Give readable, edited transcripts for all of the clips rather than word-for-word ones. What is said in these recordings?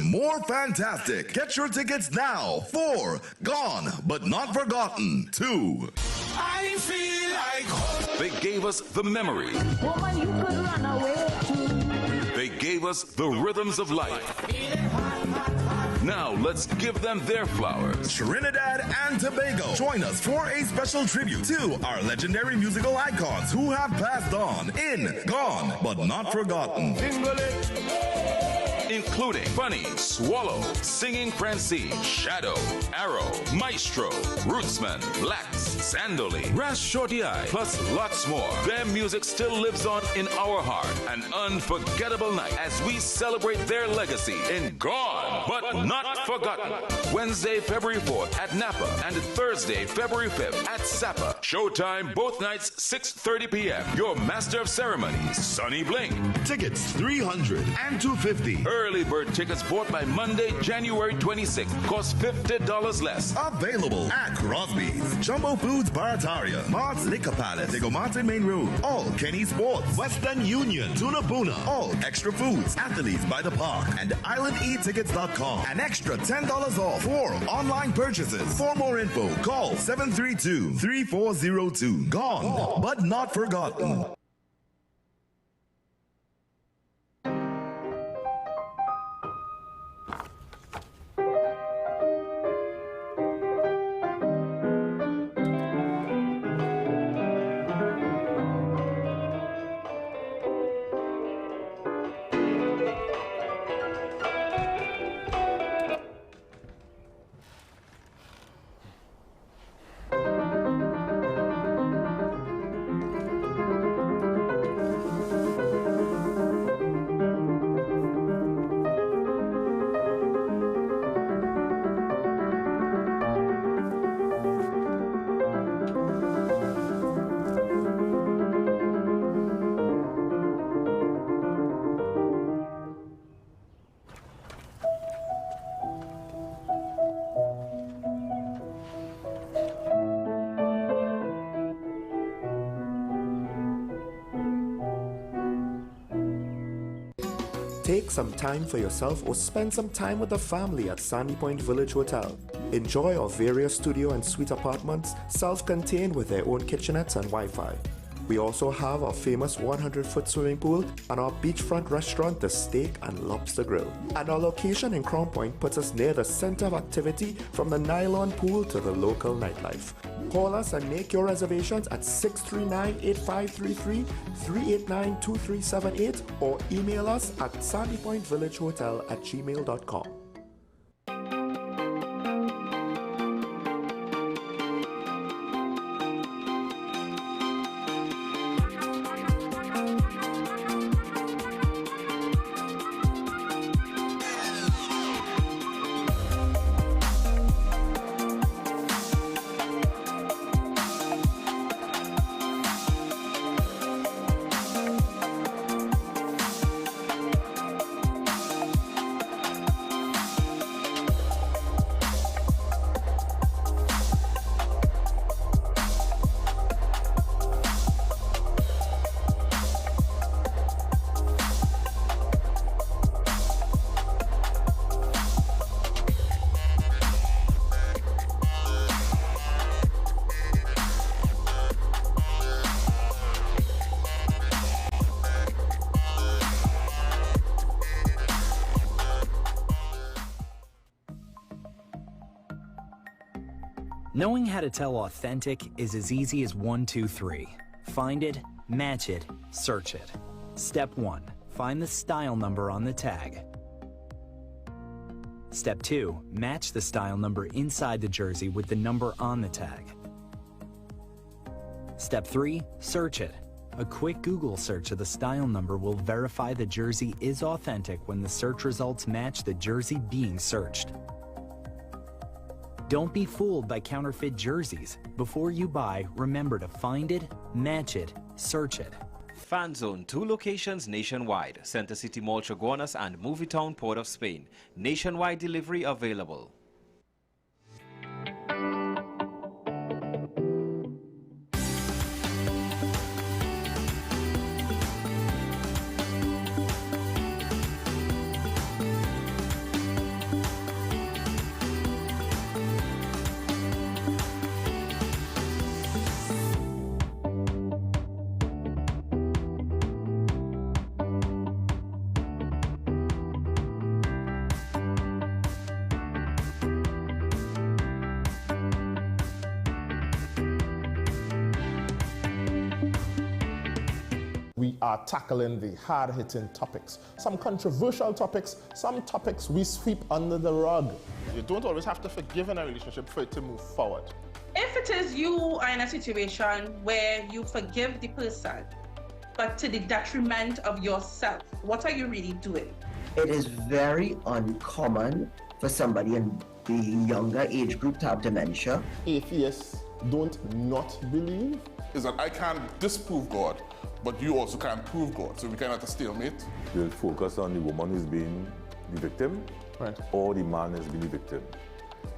more fantastic. Get your tickets now for Gone But Not Forgotten 2. I feel like home. They gave us the memory. Woman, you could run away too. They gave us the rhythms of life. Now let's give them their flowers. Trinidad and Tobago, join us for a special tribute to our legendary musical icons who have passed on in Gone But Not Forgotten. Including Bunny, Swallow, Singing Francine, Shadow, Arrow, Maestro, Rootsman, Blacks, Sandoli, Ras Shorty Eye, plus lots more. Their music still lives on in our heart. An unforgettable night as we celebrate their legacy in Gone But Not Forgotten. Wednesday, February 4th at Napa and Thursday, February 5th at Sapa. Showtime both nights, 6:30 p.m. Your master of ceremonies, Sonny Blink. Tickets $300 and $250. Early bird tickets bought by Monday, January 26th. Cost $50 less. Available at Crosby's, Jumbo Foods Barataria, Mart's Liquor Palace, Diego Martin Main Road, all Kenny Sports, Western Union, Tuna Puna, all Extra Foods, Athletes by the Park, and IslandEatTickets.com. An extra $10 off for online purchases. For more info, call 732-3402. Gone, but not forgotten. Take some time for yourself or spend some time with the family at Sandy Point Village Hotel. Enjoy our various studio and suite apartments, self-contained with their own kitchenettes and Wi-Fi. We also have our famous 100-foot swimming pool and our beachfront restaurant, The Steak and Lobster Grill. And our location in Crown Point puts us near the center of activity from the nylon pool to the local nightlife. Call us and make your reservations at 639-8533, 389-2378 or email us at sandypointvillagehotel@gmail.com. Knowing how to tell authentic is as easy as 1, 2, 3. Find it, match it, search it. Step 1. Find the style number on the tag. Step 2. Match the style number inside the jersey with the number on the tag. Step 3. Search it. A quick Google search of the style number will verify the jersey is authentic when the search results match the jersey being searched. Don't be fooled by counterfeit jerseys. Before you buy, remember to find it, match it, search it. Fan Zone, 2 locations nationwide. Center City Mall, Chaguanas and Movietown, Port of Spain. Nationwide delivery available. are tackling the hard-hitting topics. Some controversial topics, some topics we sweep under the rug. You don't always have to forgive in a relationship for it to move forward. If it is you are in a situation where you forgive the person, but to the detriment of yourself, what are you really doing? It is very uncommon for somebody in the younger age group to have dementia. Atheists don't not believe. Is that I can't disprove God, but you also can't prove God, so we kind of at a stalemate. We'll focus on the woman who's being the victim, right, or the man who's been the victim.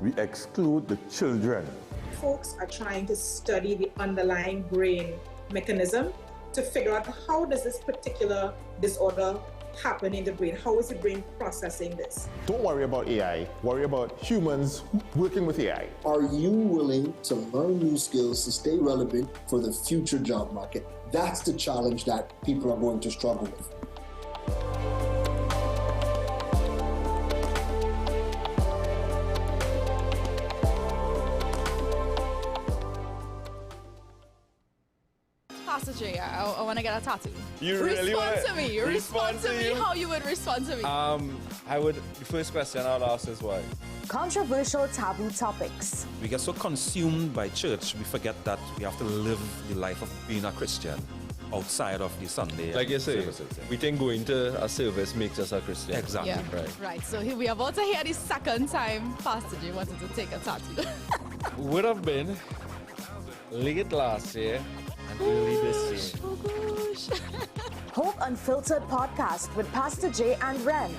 We exclude the children. Folks are trying to study the underlying brain mechanism to figure out how does this particular disorder happen in the brain? How is the brain processing this? Don't worry about AI, worry about humans working with AI. Are you willing to learn new skills to stay relevant for the future job market? That's the challenge that people are going to struggle with. I want to get a tattoo. You really want to me. Respond to me how you would respond to me. The first question I'll ask is why? Controversial taboo topics. We get so consumed by church, we forget that we have to live the life of being a Christian outside of the Sunday. Like you say, services. we think going to a service makes us a Christian. Exactly. Yeah. Right. So we are about to hear the second time Pastor J wanted to take a tattoo. Would have been late last year. Oh gosh. Hope Unfiltered podcast with Pastor J and Ren.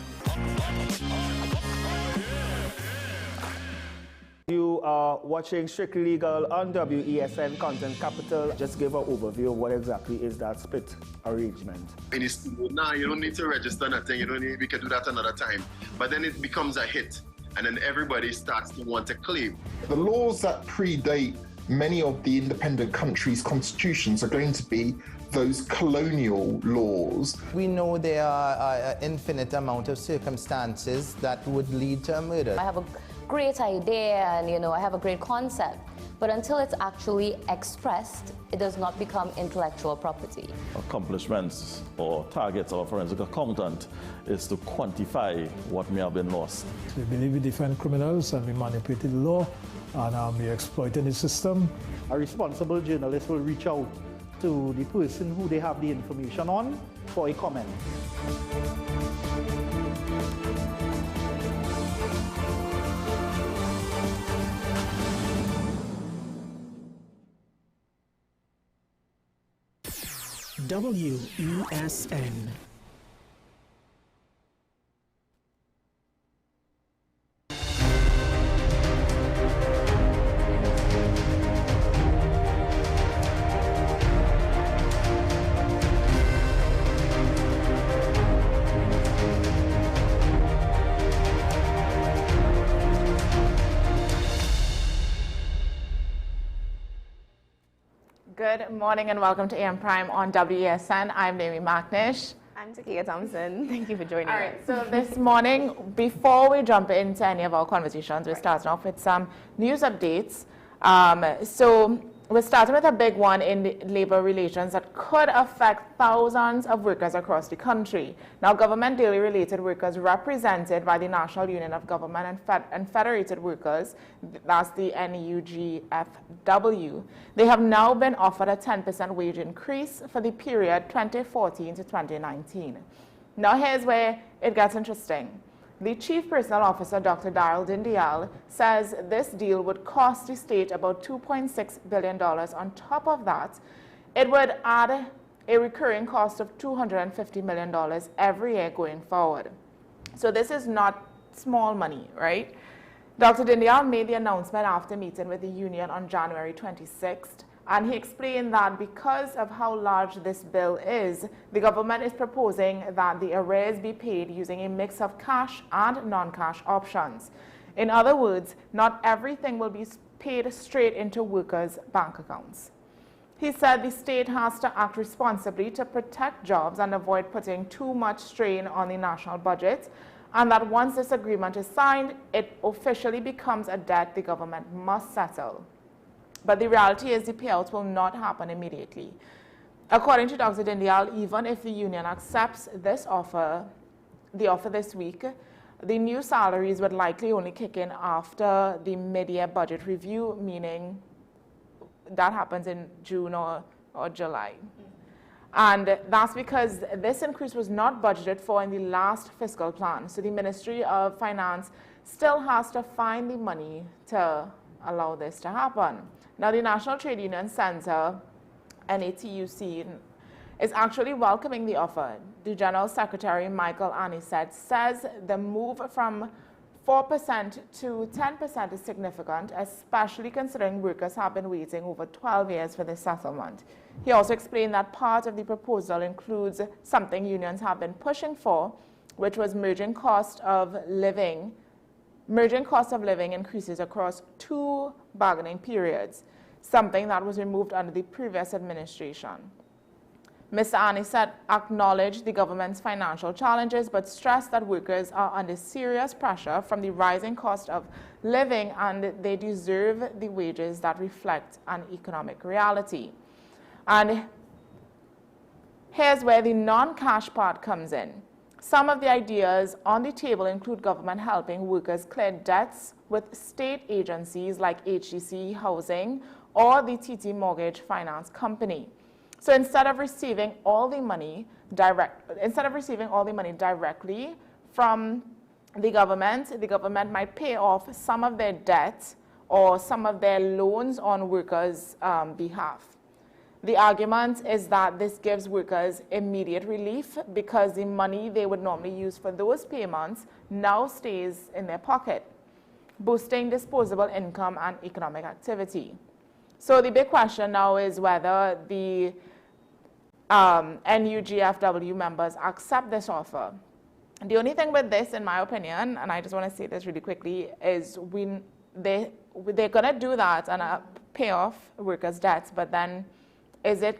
You are watching Strictly Legal on WESN Content Capital. Just give an overview of what exactly is that split arrangement. Nah, you don't need to register nothing. You don't need. We can do that another time. But then it becomes a hit, and then everybody starts to want to claim. The laws that predate many of the independent countries' constitutions are going to be those colonial laws. We know there are an infinite amount of circumstances that would lead to a murder. I have a great idea and I have a great concept, but until it's actually expressed, it does not become intellectual property. Accomplishments or targets of a forensic accountant is to quantify what may have been lost. We believe we defend criminals and we manipulated the law and we exploited the system. A responsible journalist will reach out to the person who they have the information on for a comment. WESN. Good morning and welcome to AM Prime on WESN. I'm Naomi McNish. I'm Takia Thompson. Thank you for joining us. All right, so this morning, before we jump into any of our conversations, we're starting off with some news updates. So we're starting with a big one in labor relations that could affect thousands of workers across the country. Now, government daily related workers represented by the National Union of Government and Federated Workers, that's the NUGFW, they have now been offered a 10% wage increase for the period 2014 to 2019. Now, here's where it gets interesting. The Chief Personnel Officer, Dr. Daryl Dindial, says this deal would cost the state about $2.6 billion. On top of that, it would add a recurring cost of $250 million every year going forward. So this is not small money, right? Dr. Dindial made the announcement after meeting with the union on January 26th. And he explained that because of how large this bill is, the government is proposing that the arrears be paid using a mix of cash and non-cash options. In other words, not everything will be paid straight into workers' bank accounts. He said the state has to act responsibly to protect jobs and avoid putting too much strain on the national budget, and that once this agreement is signed, it officially becomes a debt the government must settle. But the reality is the payouts will not happen immediately. According to Dr. Dindial, even if the union accepts this offer, the offer this week, the new salaries would likely only kick in after the mid-year budget review, meaning that happens in June or July. And that's because this increase was not budgeted for in the last fiscal plan. So the Ministry of Finance still has to find the money to allow this to happen. Now, the National Trade Union Center, NATUC, is actually welcoming the offer. The General Secretary, Michael Anisette, says the move from 4% to 10% is significant, especially considering workers have been waiting over 12 years for this settlement. He also explained that part of the proposal includes something unions have been pushing for, which was merging cost of living increases across 2 bargaining periods, something that was removed under the previous administration. Mr. Anisette acknowledged the government's financial challenges, but stressed that workers are under serious pressure from the rising cost of living and they deserve the wages that reflect an economic reality. And here's where the non-cash part comes in. Some of the ideas on the table include government helping workers clear debts with state agencies like HDC Housing or the TT Mortgage Finance Company. So instead of receiving all the money directly from the government might pay off some of their debt or some of their loans on workers' behalf. The argument is that this gives workers immediate relief because the money they would normally use for those payments now stays in their pocket, boosting disposable income and economic activity. So the big question now is whether the NUGFW members accept this offer. The only thing with this, in my opinion, and I just want to say this really quickly, is they're going to do that and pay off workers' debts, but then is it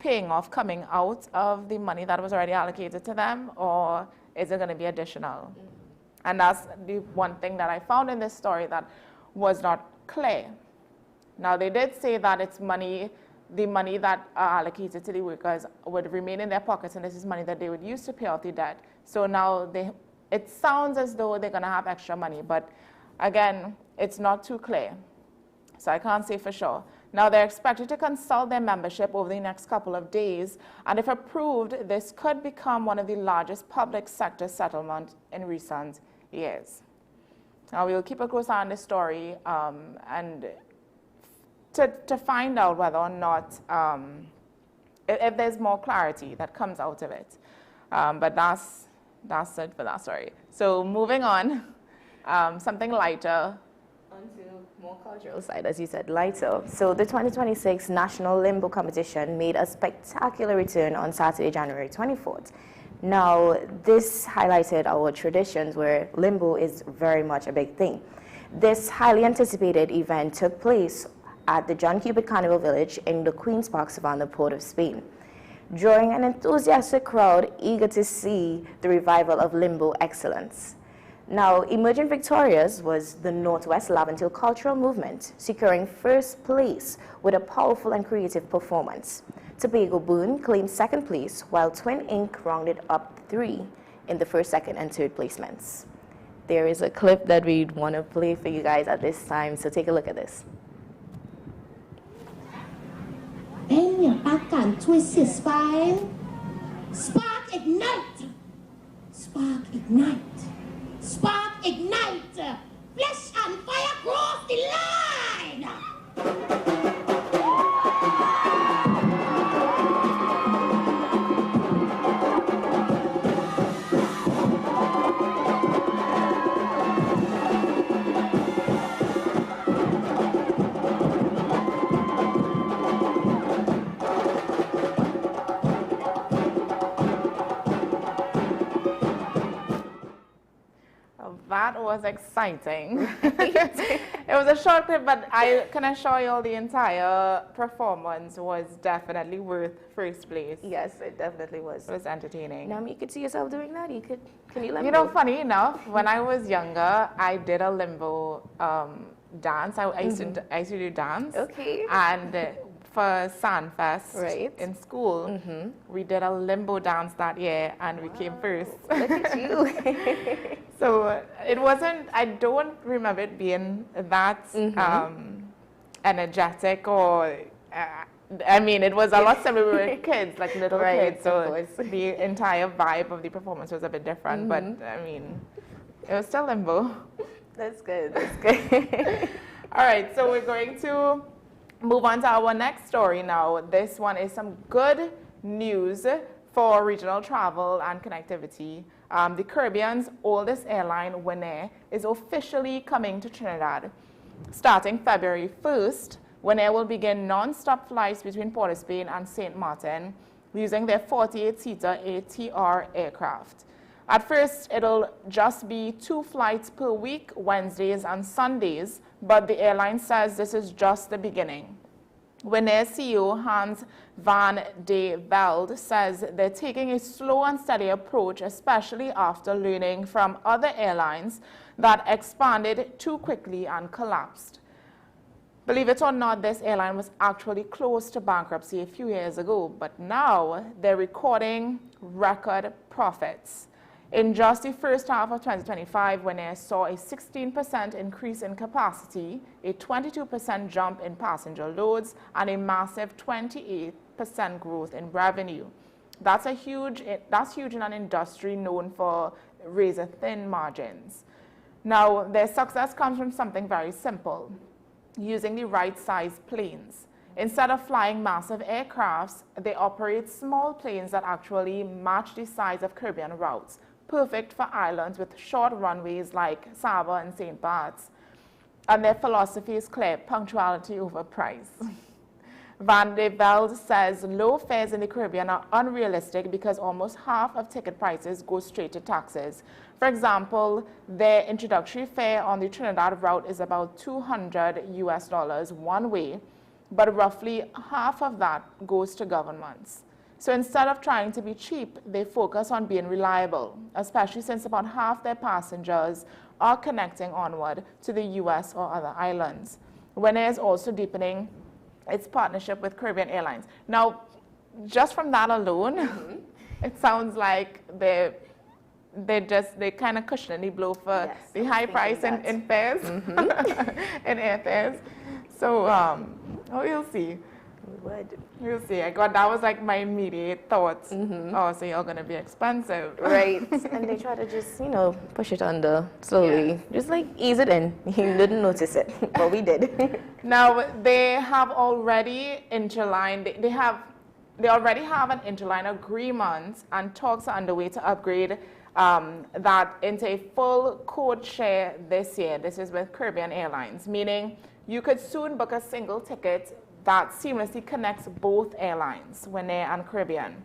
paying off coming out of the money that was already allocated to them, or is it going to be additional? And that's the one thing that I found in this story that was not clear. Now, they did say that it's money, the money that are allocated to the workers would remain in their pockets, and this is money that they would use to pay off the debt. So now it sounds as though they're going to have extra money, but again, it's not too clear. So I can't say for sure. Now, they're expected to consult their membership over the next couple of days, and if approved, this could become one of the largest public sector settlements in recent years. Now, we'll keep a close eye on this story and to find out whether or not, if there's more clarity that comes out of it. But that's it for that story. So moving on, something lighter. Onto more cultural side, as you said, lighter. So the 2026 National Limbo Competition made a spectacular return on Saturday, January 24th. Now, this highlighted our traditions where limbo is very much a big thing. This highly anticipated event took place at the John Cupid Carnival Village in the Queen's Park Savannah, Port of Spain, drawing an enthusiastic crowd eager to see the revival of limbo excellence. Now, emerging victorious was the Northwest Laventille Cultural Movement, securing first place with a powerful and creative performance. Tobago Boone claimed second place, while Twin Inc. rounded up 3 in the first, second, and third placements. There is a clip that we'd want to play for you guys at this time, so take a look at this. เป็นอย่างปากกัน twist your spine spark ignite spark ignite spark ignite flesh and fire cross the line That was exciting. It was a short clip, but I can assure you all the entire performance was definitely worth first place. Yes, it definitely was. It was entertaining. Now, you could see yourself doing that. Can you limbo? You know, funny enough, when I was younger, I did a limbo dance. I used to do dance. Okay. And for Sandfest in school. We did a limbo dance that year and we came first. Look at you. So it wasn't, I don't remember it being that energetic or, I mean, it was a lot similar. We were kids, like little kids, so the entire vibe of the performance was a bit different, but I mean, it was still limbo. That's good, that's good. All right, so we're going to move on to our next story now. This one is some good news for regional travel and connectivity. The Caribbean's oldest airline, wesn, is officially coming to Trinidad. Starting February 1st, wesn will begin non-stop flights between Port of Spain and St. Martin using their 48-seater ATR aircraft. At first, it'll just be 2 flights per week, Wednesdays and Sundays, but the airline says this is just the beginning. wesn CEO Hans van de Velde says they're taking a slow and steady approach, especially after learning from other airlines that expanded too quickly and collapsed. Believe it or not, this airline was actually close to bankruptcy a few years ago, but now they're recording record profits. In just the first half of 2025, wesn saw a 16% increase in capacity, a 22% jump in passenger loads, and a massive 28% growth in revenue. That's huge in an industry known for razor-thin margins. Now, their success comes from something very simple: using the right size planes. Instead of flying massive aircrafts, they operate small planes that actually match the size of Caribbean routes, perfect for islands with short runways like Saba and St. Bart's. And their philosophy is clear: punctuality over price. Van de Velde says low fares in the Caribbean are unrealistic because almost half of ticket prices go straight to taxes. For example, their introductory fare on the Trinidad route is about $200 one way, but roughly half of that goes to governments. So instead of trying to be cheap, they focus on being reliable, especially since about half their passengers are connecting onward to the US or other islands. wesn is also deepening its partnership with Caribbean Airlines. Now, just from that alone, it sounds like they kind of cushionally blow for the high price in fares, in airfares. So we'll see. We'll see. That was like my immediate thoughts. Oh, so you're going to be expensive. Right. And they try to just, push it under slowly. Just like ease it in. You didn't notice it, but we did. Now, they have already interlined, they already have an interline agreement, and talks are underway to upgrade that into a full code share this year. This is with Caribbean Airlines, meaning you could soon book a single ticket that seamlessly connects both airlines, wesn and Caribbean.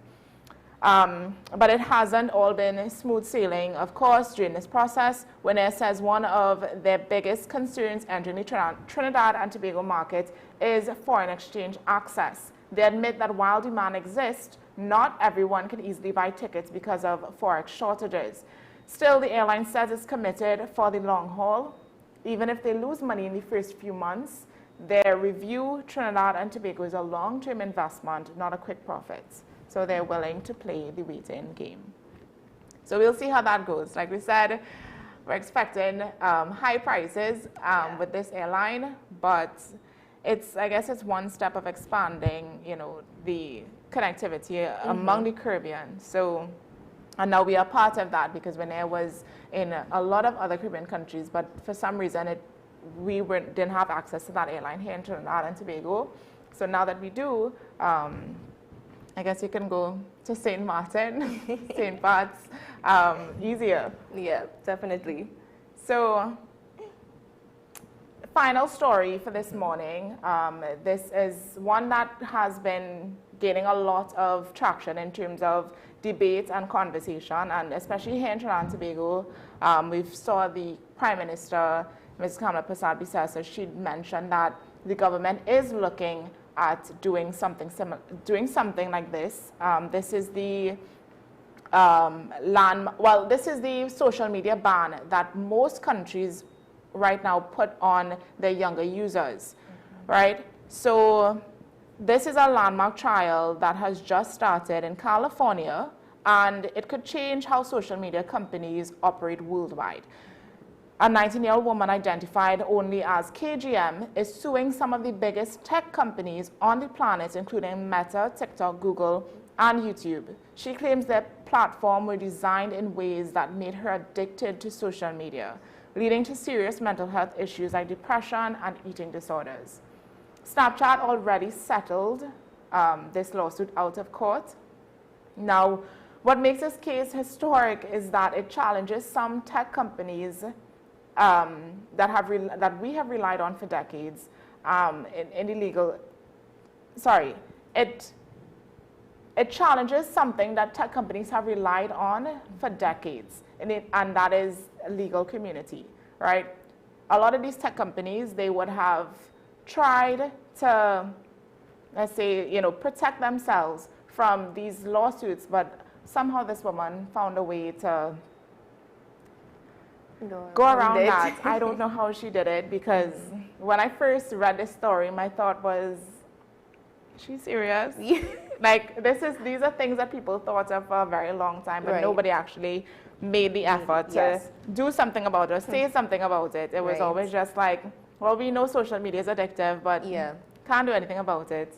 But it hasn't all been smooth sailing. Of course, during this process, wesn says one of their biggest concerns entering the Trinidad and Tobago market is foreign exchange access. They admit that while demand exists, not everyone can easily buy tickets because of forex shortages. Still, the airline says it's committed for the long haul. Even if they lose money in the first few months, their review Trinidad and Tobago is a long-term investment, not a quick profit. So they're willing to play the wait-in game. So we'll see how that goes. Like we said, we're expecting high prices with this airline, but I guess it's one step of expanding, the connectivity among the Caribbean. So, and now we are part of that because wesn was in a lot of other Caribbean countries, but for some reason we didn't have access to that airline here in Trinidad and Tobago. So now that we do, I guess you can go to St. Martin, St. Bart's, easier. Yeah, definitely. So, final story for this morning. This is one that has been gaining a lot of traction in terms of debate and conversation, and especially here in Trinidad and Tobago, we saw the Prime Minister, Ms. Kamala Persad-Bissessar, she mentioned that the government is looking at doing something similar, doing something like this. This is the this is the social media ban that most countries right now put on their younger users, right? So this is a landmark trial that has just started in California, and it could change how social media companies operate worldwide. A 19-year-old woman identified only as KGM is suing some of the biggest tech companies on the planet, including Meta, TikTok, Google, and YouTube. She claims their platform were designed in ways that made her addicted to social media, leading to serious mental health issues like depression and eating disorders. Snapchat already settled this lawsuit out of court. Now, what makes this case historic is that it challenges some tech companies that we have relied on for decades in the legal. Sorry, it challenges something that tech companies have relied on for decades, and that is a legal community, right? A lot of these tech companies, they would have tried to, let's say, protect themselves from these lawsuits, but somehow this woman found a way to go around that. I don't know how she did it, because when I first read this story, my thought was, is she serious? Like, these are things that people thought of for a very long time, but nobody actually made the effort to do something about it, or say something about it. It was always just like, well, we know social media is addictive, but can't do anything about it.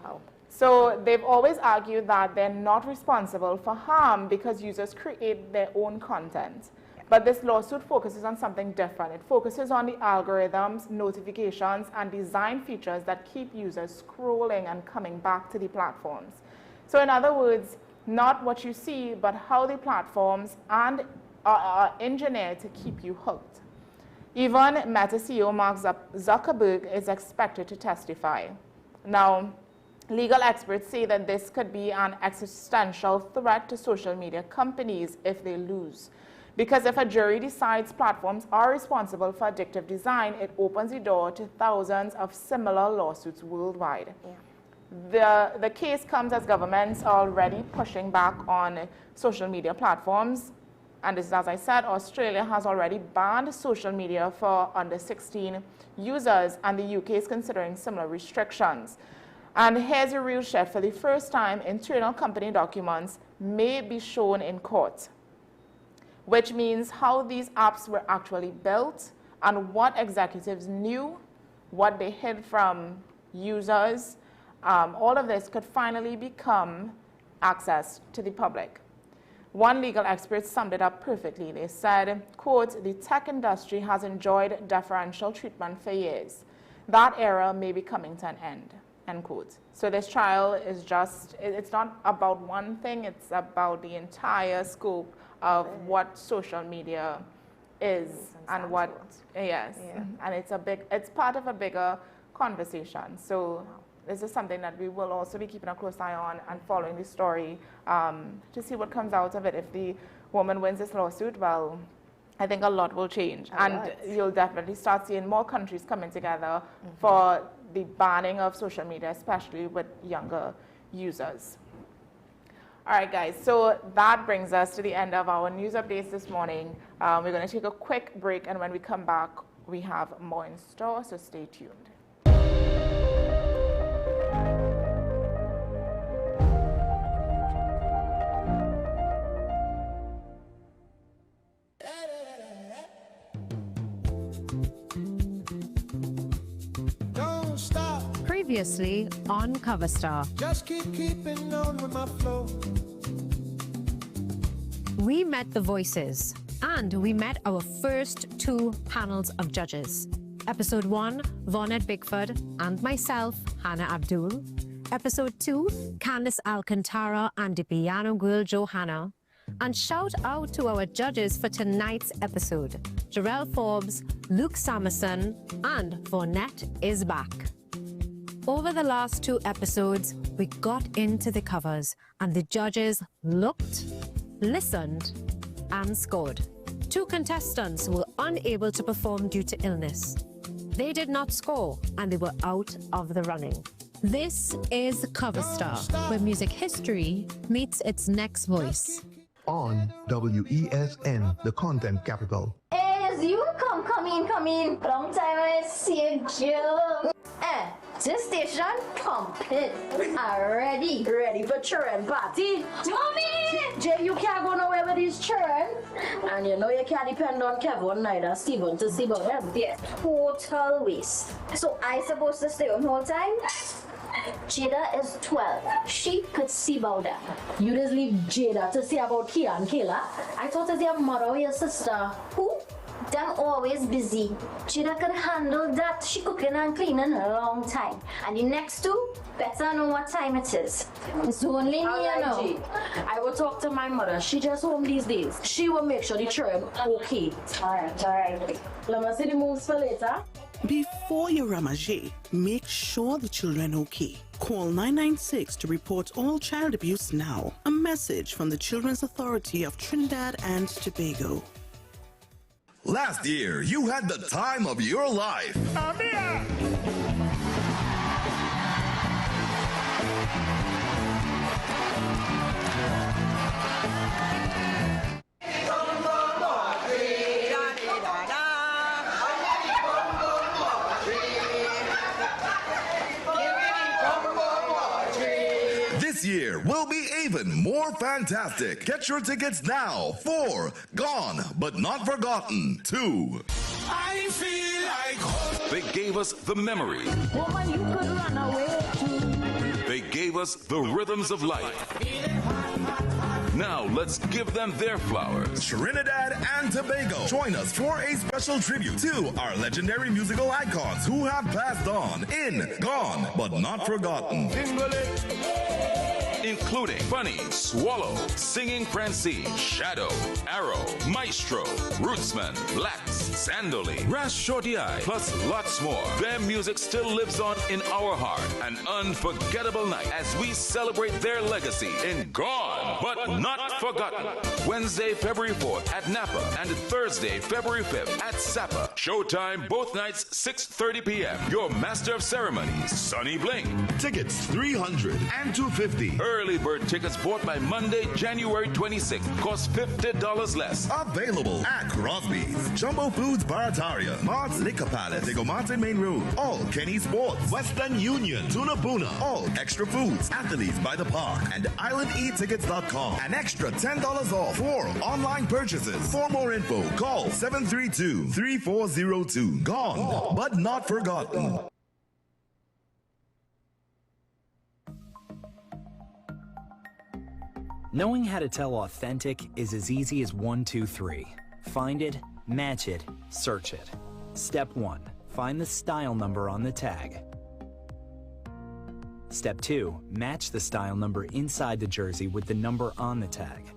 Wow. So they've always argued that they're not responsible for harm because users create their own content. But this lawsuit focuses on something different. It focuses on the algorithms, notifications, and design features that keep users scrolling and coming back to the platforms. So in other words, not what you see, but how the platforms are engineered to keep you hooked. Even Meta CEO Mark Zuckerberg is expected to testify. Now, legal experts say that this could be an existential threat to social media companies if they lose. Because if a jury decides platforms are responsible for addictive design, it opens the door to thousands of similar lawsuits worldwide. The case comes as governments are already pushing back on social media platforms. And this is, as I said, Australia has already banned social media for under 16 users, and the UK is considering similar restrictions. And here's a real shift. For the first time, internal company documents may be shown in court, which means how these apps were actually built and what executives knew, what they hid from users. All of this could finally become access to the public. One legal expert summed it up perfectly. They said, quote, "The tech industry has enjoyed deferential treatment for years. That era may be coming to an end," end quote. So this trial is it's not about one thing, it's about the entire scope of what social media is and what, and it's part of a bigger conversation. So this is something that we will also be keeping a close eye on and following the story to see what comes out of it. If the woman wins this lawsuit, well, I think a lot will change. And you'll definitely start seeing more countries coming together for the banning of social media, especially with younger users. All right, guys, so that brings us to the end of our news updates this morning. We're going to take a quick break, and when we come back, we have more in store, so stay tuned. Previously on Cover Star. Just keeping on with my flow. We met the voices, and we met our first two panels of judges. Episode 1, Vonette Bickford and myself, Hannah Abdul. Episode 2, Candice Alcantara and the piano girl Johanna. And shout out to our judges for tonight's episode, Jarrell Forbes, Luke Samerson, and Vonette is back. Over the last 2 episodes, we got into the covers, and the judges looked, listened, and scored. 2 contestants were unable to perform due to illness. They did not score, and they were out of the running. This is Cover Star, where music history meets its next voice. On WESN, the content capital. Hey, you come in. Long time I see you, Joe. This station complete. Ready. Ready for children party. Mommy! Jay, you can't go nowhere with these children. And you know you can't depend on Kevin neither Steven to see about them. Yes, total waste. So I supposed to stay home whole time? Jada is 12. She could see about that. You just leave Jada to see about Kia and Kayla. I thought it's your mother or your sister. Who? Them always busy. Jada could handle that. She cooking and cleaning a long time. And the next two better know what time it is. It's only me, you know. I will talk to my mother. She just home these days. She will make sure the children okay. Alright. Let me see the moves for later. Before you ramage, make sure the children okay. Call 996 to report all child abuse now. A message from the Children's Authority of Trinidad and Tobago. Last year, you had the time of your life. Amplia! This year will be even more fantastic. Get your tickets now for Gone But Not Forgotten 2. I feel like home. They gave us the memory. Woman, you could run away too. They gave us the rhythms of life. Now let's give them their flowers. Trinidad and Tobago, join us for a special tribute to our legendary musical icons who have passed on in Gone But Not Forgotten. Including Bunny, Swallow, Singing Francine, Shadow, Arrow, Maestro, Rootsman, Blacks, Sandoli, Rash Shorty Eye, plus lots more. Their music still lives on in our heart. An unforgettable night as we celebrate their legacy in Gone But Not Forgotten. Wednesday, February 4th at Napa and Thursday, February 5th at Sapa. Showtime both nights, 6:30 p.m. Your master of ceremonies, Sonny Bling. Tickets $300 and $250. Early bird tickets bought by Monday, January 26th cost $50 less. Available at Crosby's, Jumbo Foods Barataria, Mart's Liquor Palace, Diego Martin Main Road, all Kenny Sports, Western Union, Tuna Puna, all Extra Foods, Athletes by the Park, and IslandEatTickets.com. An extra $10 off for online purchases. For more info, call 732-3402. Gone, but not forgotten. Knowing how to tell authentic is as easy as 1, 2, 3. Find it, match it, search it. Step 1. Find the style number on the tag. Step 2. Match the style number inside the jersey with the number on the tag.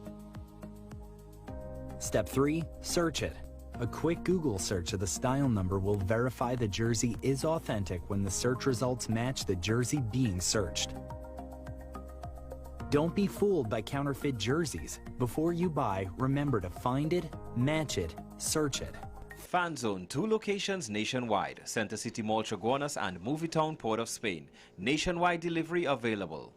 Step 3. Search it. A quick Google search of the style number will verify the jersey is authentic when the search results match the jersey being searched. Don't be fooled by counterfeit jerseys. Before you buy, remember to find it, match it, search it. Fan Zone, 2 locations nationwide. Center City Mall, Chaguanas and Movie Town, Port of Spain. Nationwide delivery available.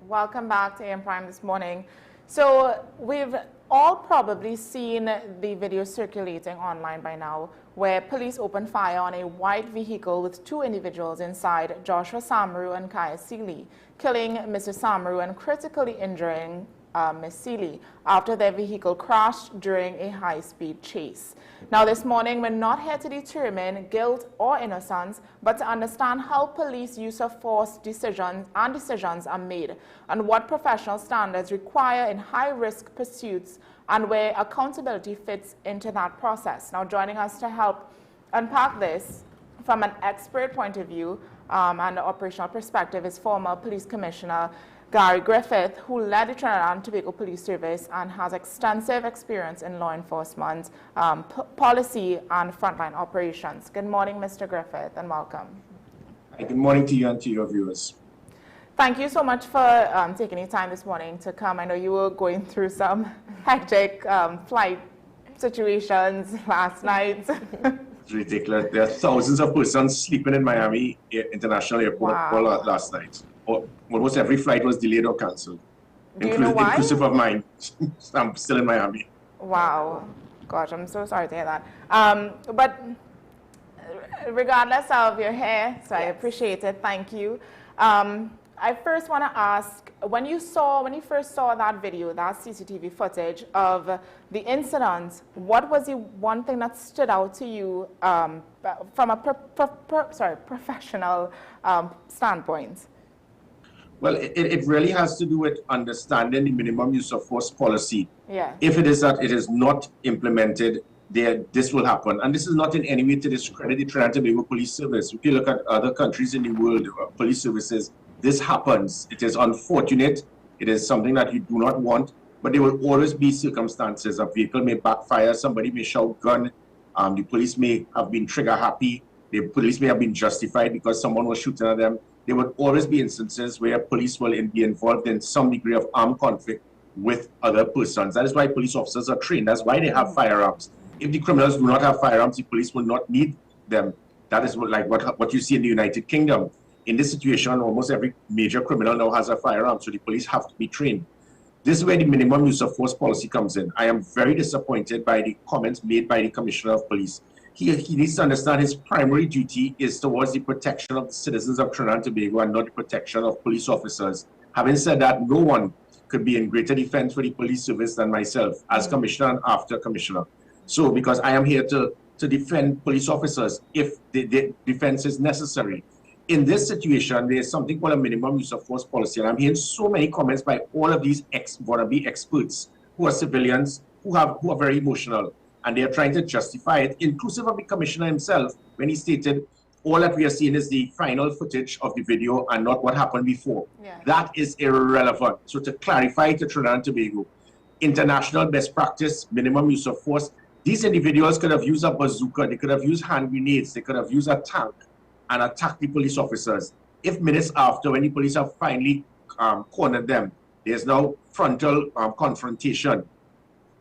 Welcome back to AM Prime this morning. So we've all probably seen the video circulating online by now where police opened fire on a white vehicle with 2 individuals inside, Joshua Samaru and Kaya Seeley, killing Mr. Samaru and critically injuring Ms. Seeley after their vehicle crashed during a high-speed chase. Now, this morning, we're not here to determine guilt or innocence, but to understand how police use of force decisions are made and what professional standards require in high-risk pursuits and where accountability fits into that process. Now, joining us to help unpack this from an expert point of view and an operational perspective is former Police Commissioner Gary Griffith, who led the Trinidad and Tobago Police Service and has extensive experience in law enforcement, policy, and frontline operations. Good morning, Mr. Griffith, and welcome. Hi, good morning to you and to your viewers. Thank you so much for taking your time this morning to come. I know you were going through some hectic flight situations last night. It's ridiculous. There are thousands of persons sleeping in Miami International Airport last night. Almost every flight was delayed or cancelled, inclusive of mine. I'm still in Miami. Wow. Gosh, I'm so sorry to hear that. But regardless of your hair, so I appreciate it. Thank you. I first want to ask, when you first saw that video, that CCTV footage of the incident, what was the one thing that stood out to you from a professional standpoint? Well, it really has to do with understanding the minimum use of force policy. Yeah. If it is that it is not implemented, this will happen. And this is not in any way to discredit the Trinidad and Tobago Police Service. If you look at other countries in the world, police services, this happens. It is unfortunate. It is something that you do not want, but there will always be circumstances. A vehicle may backfire, somebody may shout gun, the police may have been trigger happy, the police may have been justified because someone was shooting at them. There would always be instances where police will be involved in some degree of armed conflict with other persons. That is why police officers are trained. That's why they have firearms. If the criminals do not have firearms, the police will not need them. That is what you see in the United Kingdom. In this situation, almost every major criminal now has a firearm, so the police have to be trained. This is where the minimum use of force policy comes in. I am very disappointed by the comments made by the Commissioner of Police. He needs to understand his primary duty is towards the protection of the citizens of Trinidad and Tobago and not the protection of police officers. Having said that, no one could be in greater defense for the police service than myself as commissioner and after commissioner. So, because I am here to defend police officers if the defense is necessary. In this situation, there is something called a minimum use of force policy. And I'm hearing so many comments by all of these wannabe experts who are civilians, who are very emotional. And they are trying to justify it, inclusive of the commissioner himself, when he stated, all that we are seeing is the final footage of the video and not what happened before. Yeah. That is irrelevant. So to clarify to Trinidad and Tobago, international best practice, minimum use of force, these individuals could have used a bazooka, they could have used hand grenades, they could have used a tank and attacked the police officers. If minutes after, when the police have finally cornered them, there's now frontal confrontation,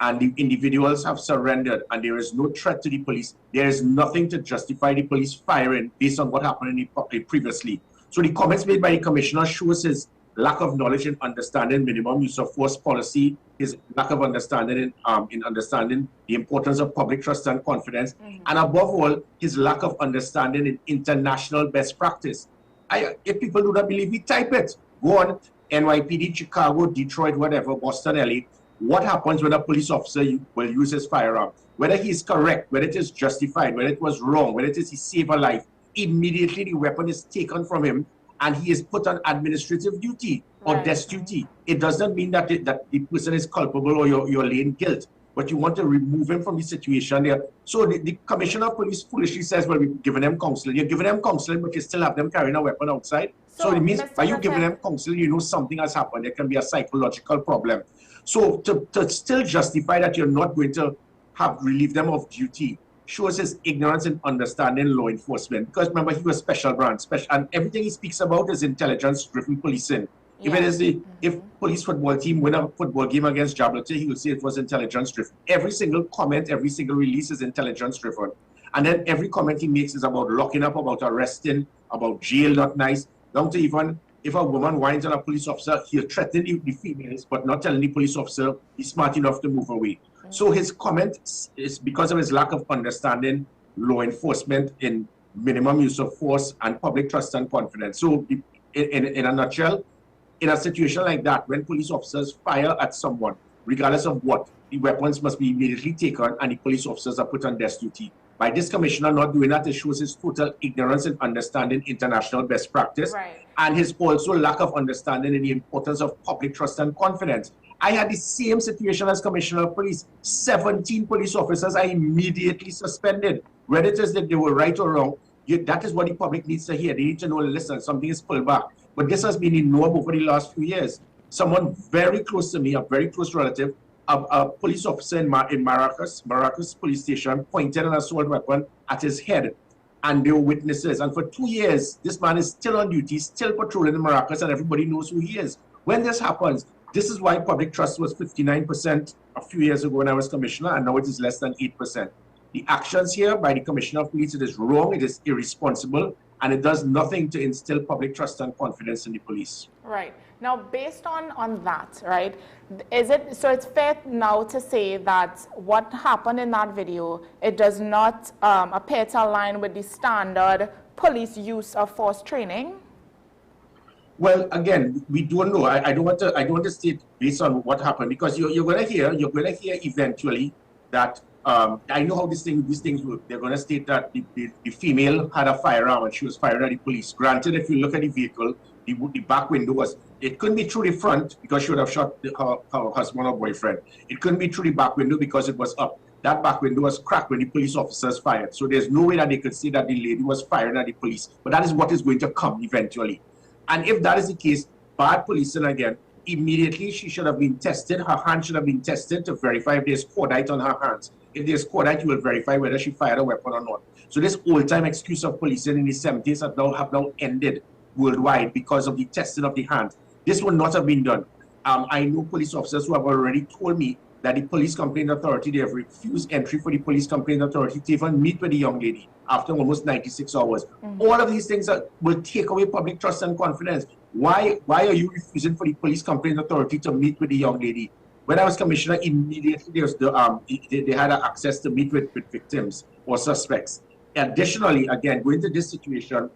and the individuals have surrendered and there is no threat to the police, there is nothing to justify the police firing based on what happened previously. So the comments made by the commissioner shows his lack of knowledge and understanding minimum use of force policy, his lack of understanding in understanding the importance of public trust and confidence, and above all, his lack of understanding in international best practice. If people do not believe me, type it. Go on, NYPD, Chicago, Detroit, whatever, Boston, LA. What happens when a police officer will use his firearm? Whether he is correct, whether it is justified, whether it was wrong, whether it is he saved a life, immediately the weapon is taken from him and he is put on administrative duty or desk duty. It does not mean that the person is culpable or you're laying guilt, but you want to remove him from the situation there. So the commissioner of police foolishly says, well, we're giving them counseling. You're giving them counseling, but you still have them carrying a weapon outside. So it means by you giving them counseling, you know something has happened. There can be a psychological problem. So to still justify that you're not going to relieve them of duty shows his ignorance in understanding law enforcement. Because remember, he was special branch, and everything he speaks about is intelligence-driven policing. Yeah. If it is if police football team win a football game against Gibraltar, he would say it was intelligence-driven. Every single comment, every single release is intelligence-driven. And then every comment he makes is about locking up, about arresting, about jail, not nice, down to even if a woman whines on a police officer, he'll threaten the females, but not telling the police officer he's smart enough to move away. So his comment is because of his lack of understanding law enforcement in minimum use of force and public trust and confidence. So in a nutshell, in a situation like that, when police officers fire at someone, regardless of what, the weapons must be immediately taken and the police officers are put on desk duty. By this commissioner not doing that, it shows his total ignorance in understanding international best practice, and his also lack of understanding in the importance of public trust and confidence. I had the same situation as Commissioner of Police. 17 police officers are immediately suspended. Whether it is that they were right or wrong, that is what the public needs to hear. They need to know, listen, something is pulled back. But this has been ignored over the last few years. Someone very close to me, a very close relative, a police officer in Maracas police station, pointed an assault weapon at his head, and they were witnesses. And for 2 years, this man is still on duty, still patrolling in Maracas, and everybody knows who he is. When this happens, this is why public trust was 59% a few years ago when I was commissioner, and now it is less than 8%. The actions here by the Commissioner of Police, it is wrong, it is irresponsible, and it does nothing to instill public trust and confidence in the police. Right. Now, based on that, right, is it, so it's fair now to say that what happened in that video, it does not appear to align with the standard police use of force training? Well, again, we don't know. I don't want to state based on what happened, because you're going to hear eventually that I know how these things work. They're going to state that the female had a firearm and she was firing at the police. Granted, if you look at the vehicle, the back window was, it couldn't be through the front because she would have shot her husband or boyfriend. It couldn't be through the back window because it was up. That back window was cracked when the police officers fired. So there's no way that they could say that the lady was firing at the police. But that is what is going to come eventually. And if that is the case, bad policing again, immediately she should have been tested. Her hand should have been tested to verify if there's cordite on her hands. If there's cordite, you will verify whether she fired a weapon or not. So this old-time excuse of policing in the 70s have now ended worldwide because of the testing of the hand. This would not have been done. I know police officers who have already told me that the police complaint authority, they have refused entry for the police complaint authority to even meet with the young lady after almost 96 hours. All of these things will take away public trust and confidence. Why are you refusing for the police complaint authority to meet with the young lady? When I was commissioner, immediately there was they had access to meet with victims or suspects. Additionally, again, going to this situation,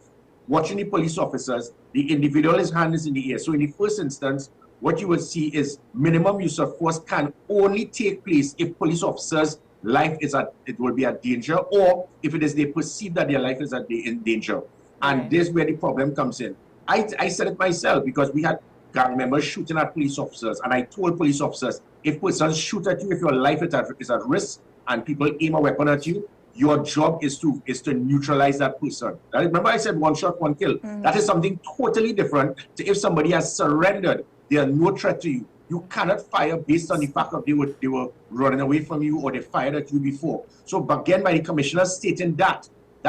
watching the police officers, the individual, his hand is in the air. So in the first instance, what you will see is minimum use of force can only take place if police officers' life is it will be at danger, or if it is they perceive that their life is in danger. And this is where the problem comes in. I said it myself because we had gang members shooting at police officers, and I told police officers, if persons shoot at you, if your life is at risk, and people aim a weapon at you, your job is to neutralize that person. Remember I said one shot, one kill. That is something totally different to if somebody has surrendered, they are no threat to you. You cannot fire based on the fact that they were running away from you or they fired at you before. So again, by the commissioner stating that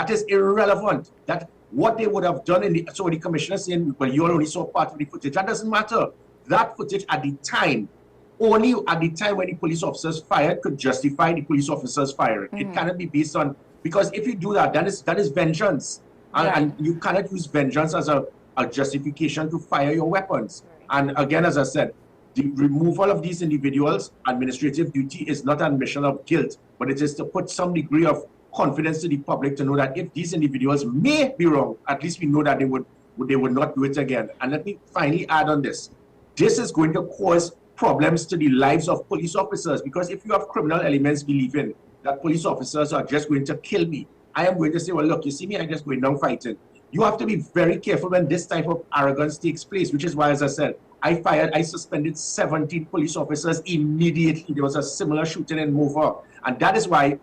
is irrelevant. That what they would have done so the commissioner saying, well, you only saw part of the footage. That doesn't matter. That footage at the time, only at the time when the police officers fired could justify the police officers firing. It cannot be based on, because if you do that, that is vengeance. And you cannot use vengeance as a justification to fire your weapons. And again, as I said, the removal of these individuals, administrative duty, is not an admission of guilt, but it is to put some degree of confidence to the public to know that if these individuals may be wrong, at least we know that they would not do it again. And let me finally add on this. This is going to cause problems to the lives of police officers, because if you have criminal elements believing that police officers are just going to kill me, I am going to say, well, look, you see me, I'm just going down fighting. You have to be very careful when this type of arrogance takes place, which is why, as I said, I suspended 17 police officers immediately. There was a similar shooting in Mova. And that is why,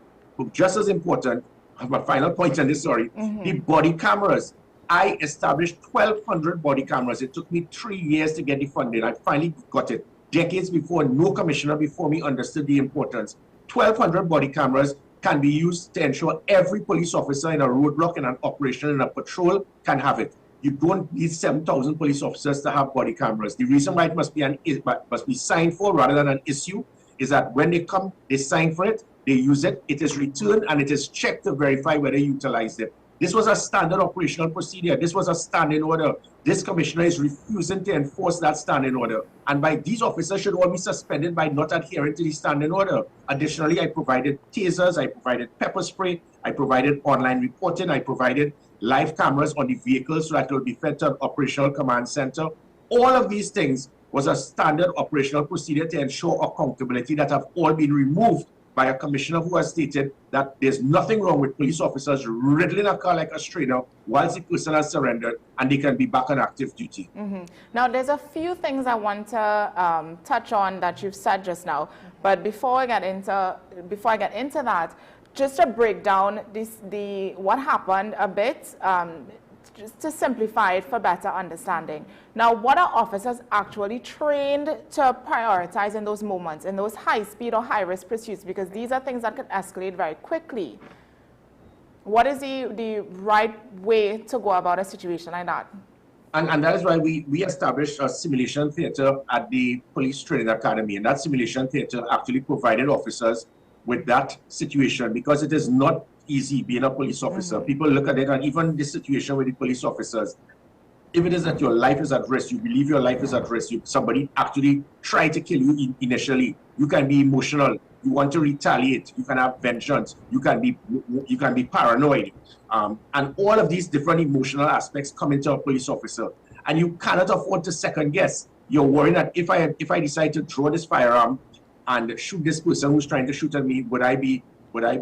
just as important, my final point on this, the body cameras. I established 1,200 body cameras. It took me 3 years to get the funding. I finally got it. Decades before, no commissioner before me understood the importance. 1,200 body cameras can be used to ensure every police officer in a roadblock, in an operation, in a patrol can have it. You don't need 7,000 police officers to have body cameras. The reason why it must be signed for rather than an issue is that when they come, they sign for it, they use it, it is returned, and it is checked to verify whether you utilized it. This was a standard operational procedure. This was a standing order. This commissioner is refusing to enforce that standing order. And these officers should all be suspended by not adhering to the standing order. Additionally, I provided tasers, I provided pepper spray, I provided online reporting, I provided live cameras on the vehicles so that it will be fed to an operational command center. All of these things was a standard operational procedure to ensure accountability that have all been removed by a commissioner who has stated that there's nothing wrong with police officers riddling a car like a strainer whilst the person has surrendered and they can be back on active duty. Now, there's a few things I want to touch on that you've said just now, but before I get into that, just to break down what happened a bit, just to simplify it for better understanding. Now, what are officers actually trained to prioritize in those moments, in those high-speed or high-risk pursuits? Because these are things that could escalate very quickly. What is the right way to go about a situation like that? And that is why we established a simulation theater at the Police Training Academy. And that simulation theater actually provided officers with that situation, because it is not easy being a police officer. People look at it, and even this situation with the police officers, if it is that your life is at risk, you believe your life is at risk, somebody actually try to kill you initially, you can be emotional, you want to retaliate, you can have vengeance, you can be paranoid, and all of these different emotional aspects come into a police officer, and you cannot afford to second guess. You're worried that if I decide to draw this firearm and shoot this person who's trying to shoot at me, would I be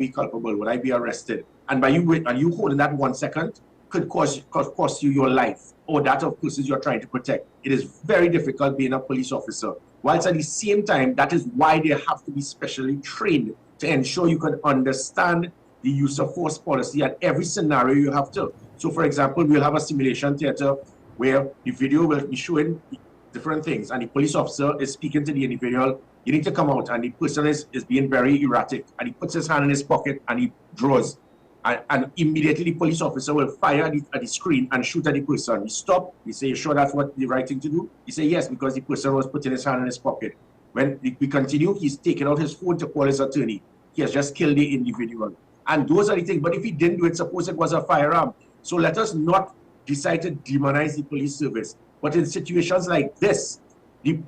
culpable? Would I be arrested? And by you holding that 1 second could cost you your life or that of persons you're trying to protect. It is very difficult being a police officer. Whilst at the same time, that is why they have to be specially trained to ensure you can understand the use of force policy at every scenario you have to. So, for example, we'll have a simulation theater where the video will be showing different things, and the police officer is speaking to the individual. You need to come out, and the person is being very erratic, and he puts his hand in his pocket and he draws, and immediately the police officer will fire at the screen and shoot at the person. He stop, he say, "You sure that's what the right thing to do?" He say, "Yes," because the person was putting his hand in his pocket. When we continue, he's taking out his phone to call his attorney. He has just killed the individual. And those are the things. But if he didn't do it, suppose it was a firearm. So let us not decide to demonize the police service. But in situations like this,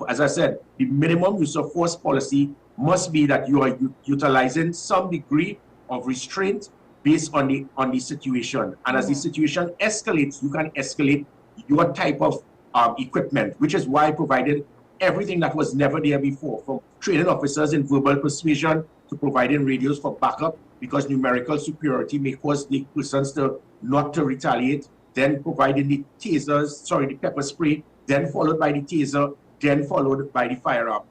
as I said, the minimum use of force policy must be that you are utilizing some degree of restraint based on the situation. And as the situation escalates, you can escalate your type of equipment, which is why I provided everything that was never there before, from training officers in verbal persuasion to providing radios for backup, because numerical superiority may cause the persons not to retaliate, then providing the tasers, the pepper spray, then followed by the taser, then followed by the firearm.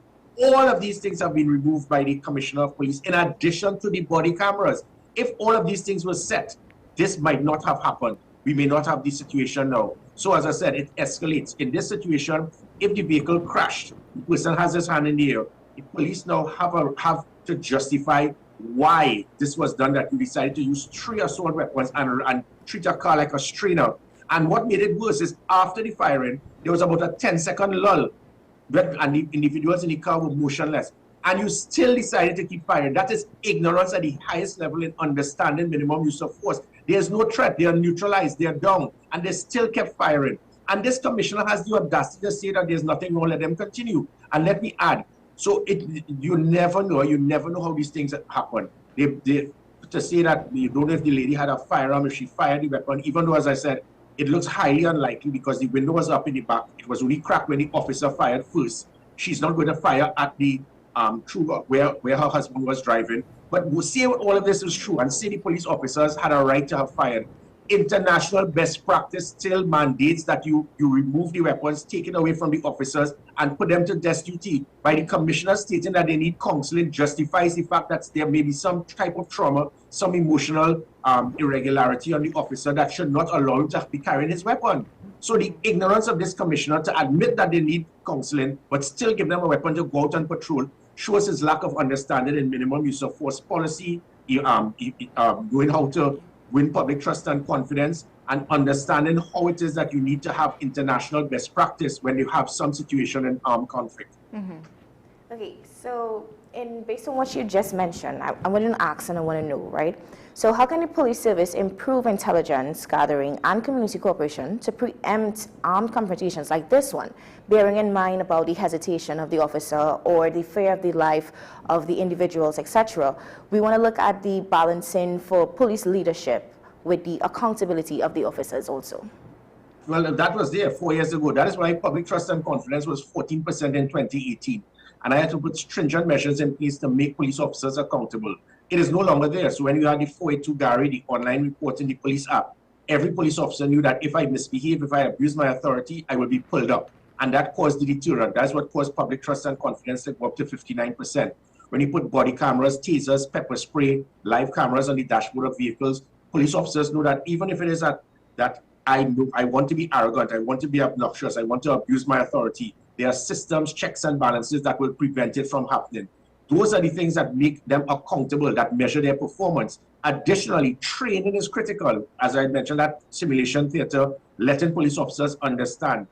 All of these things have been removed by the Commissioner of Police, in addition to the body cameras. If all of these things were set, this might not have happened. We may not have this situation now. So as I said, it escalates. In this situation, if the vehicle crashed, the person has his hand in the air, the police now have to justify why this was done, that you decided to use 3 assault weapons and treat a car like a strainer. And what made it worse is after the firing, there was about a 10-second lull, and the individuals in the car were motionless. And you still decided to keep firing. That is ignorance at the highest level in understanding minimum use of force. There's no threat. They are neutralized. They are down. And they still kept firing. And this commissioner has the audacity to say that there's nothing wrong, let them continue. And let me add, so you never know how these things happen. To say that you don't know if the lady had a firearm, if she fired the weapon, even though, as I said, it looks highly unlikely because the window was up in the back. It was only cracked when the officer fired first. She's not going to fire at the where her husband was driving. But we'll say all of this is true and say the police officers had a right to have fired. International best practice still mandates that you remove the weapons, take it away from the officers, and put them to desk duty. By the commissioner stating that they need counseling justifies the fact that there may be some type of trauma, some emotional irregularity on the officer that should not allow him to be carrying his weapon. So the ignorance of this commissioner to admit that they need counseling, but still give them a weapon to go out and patrol, shows his lack of understanding in minimum use of force policy, knowing how to win public trust and confidence, and understanding how it is that you need to have international best practice when you have some situation in armed conflict. Okay, so based on what you just mentioned, I want to ask and I want to know, right? So how can the police service improve intelligence gathering and community cooperation to preempt armed confrontations like this one, bearing in mind about the hesitation of the officer or the fear of the life of the individuals, etc.? We want to look at the balancing for police leadership with the accountability of the officers also. Well, that was there 4 years ago. That is why public trust and confidence was 14% in 2018. And I had to put stringent measures in place to make police officers accountable. It is no longer there. So when you had the 482 Gary, the online report in the police app, every police officer knew that if I misbehave, if I abuse my authority, I will be pulled up. And that caused the deterrent. That's what caused public trust and confidence to go up to 59%. When you put body cameras, tasers, pepper spray, live cameras on the dashboard of vehicles, police officers know that even if it is that I want to be arrogant, I want to be obnoxious, I want to abuse my authority, there are systems, checks and balances that will prevent it from happening. Those are the things that make them accountable, that measure their performance. Additionally, training is critical. As I mentioned, that simulation theater, letting police officers understand.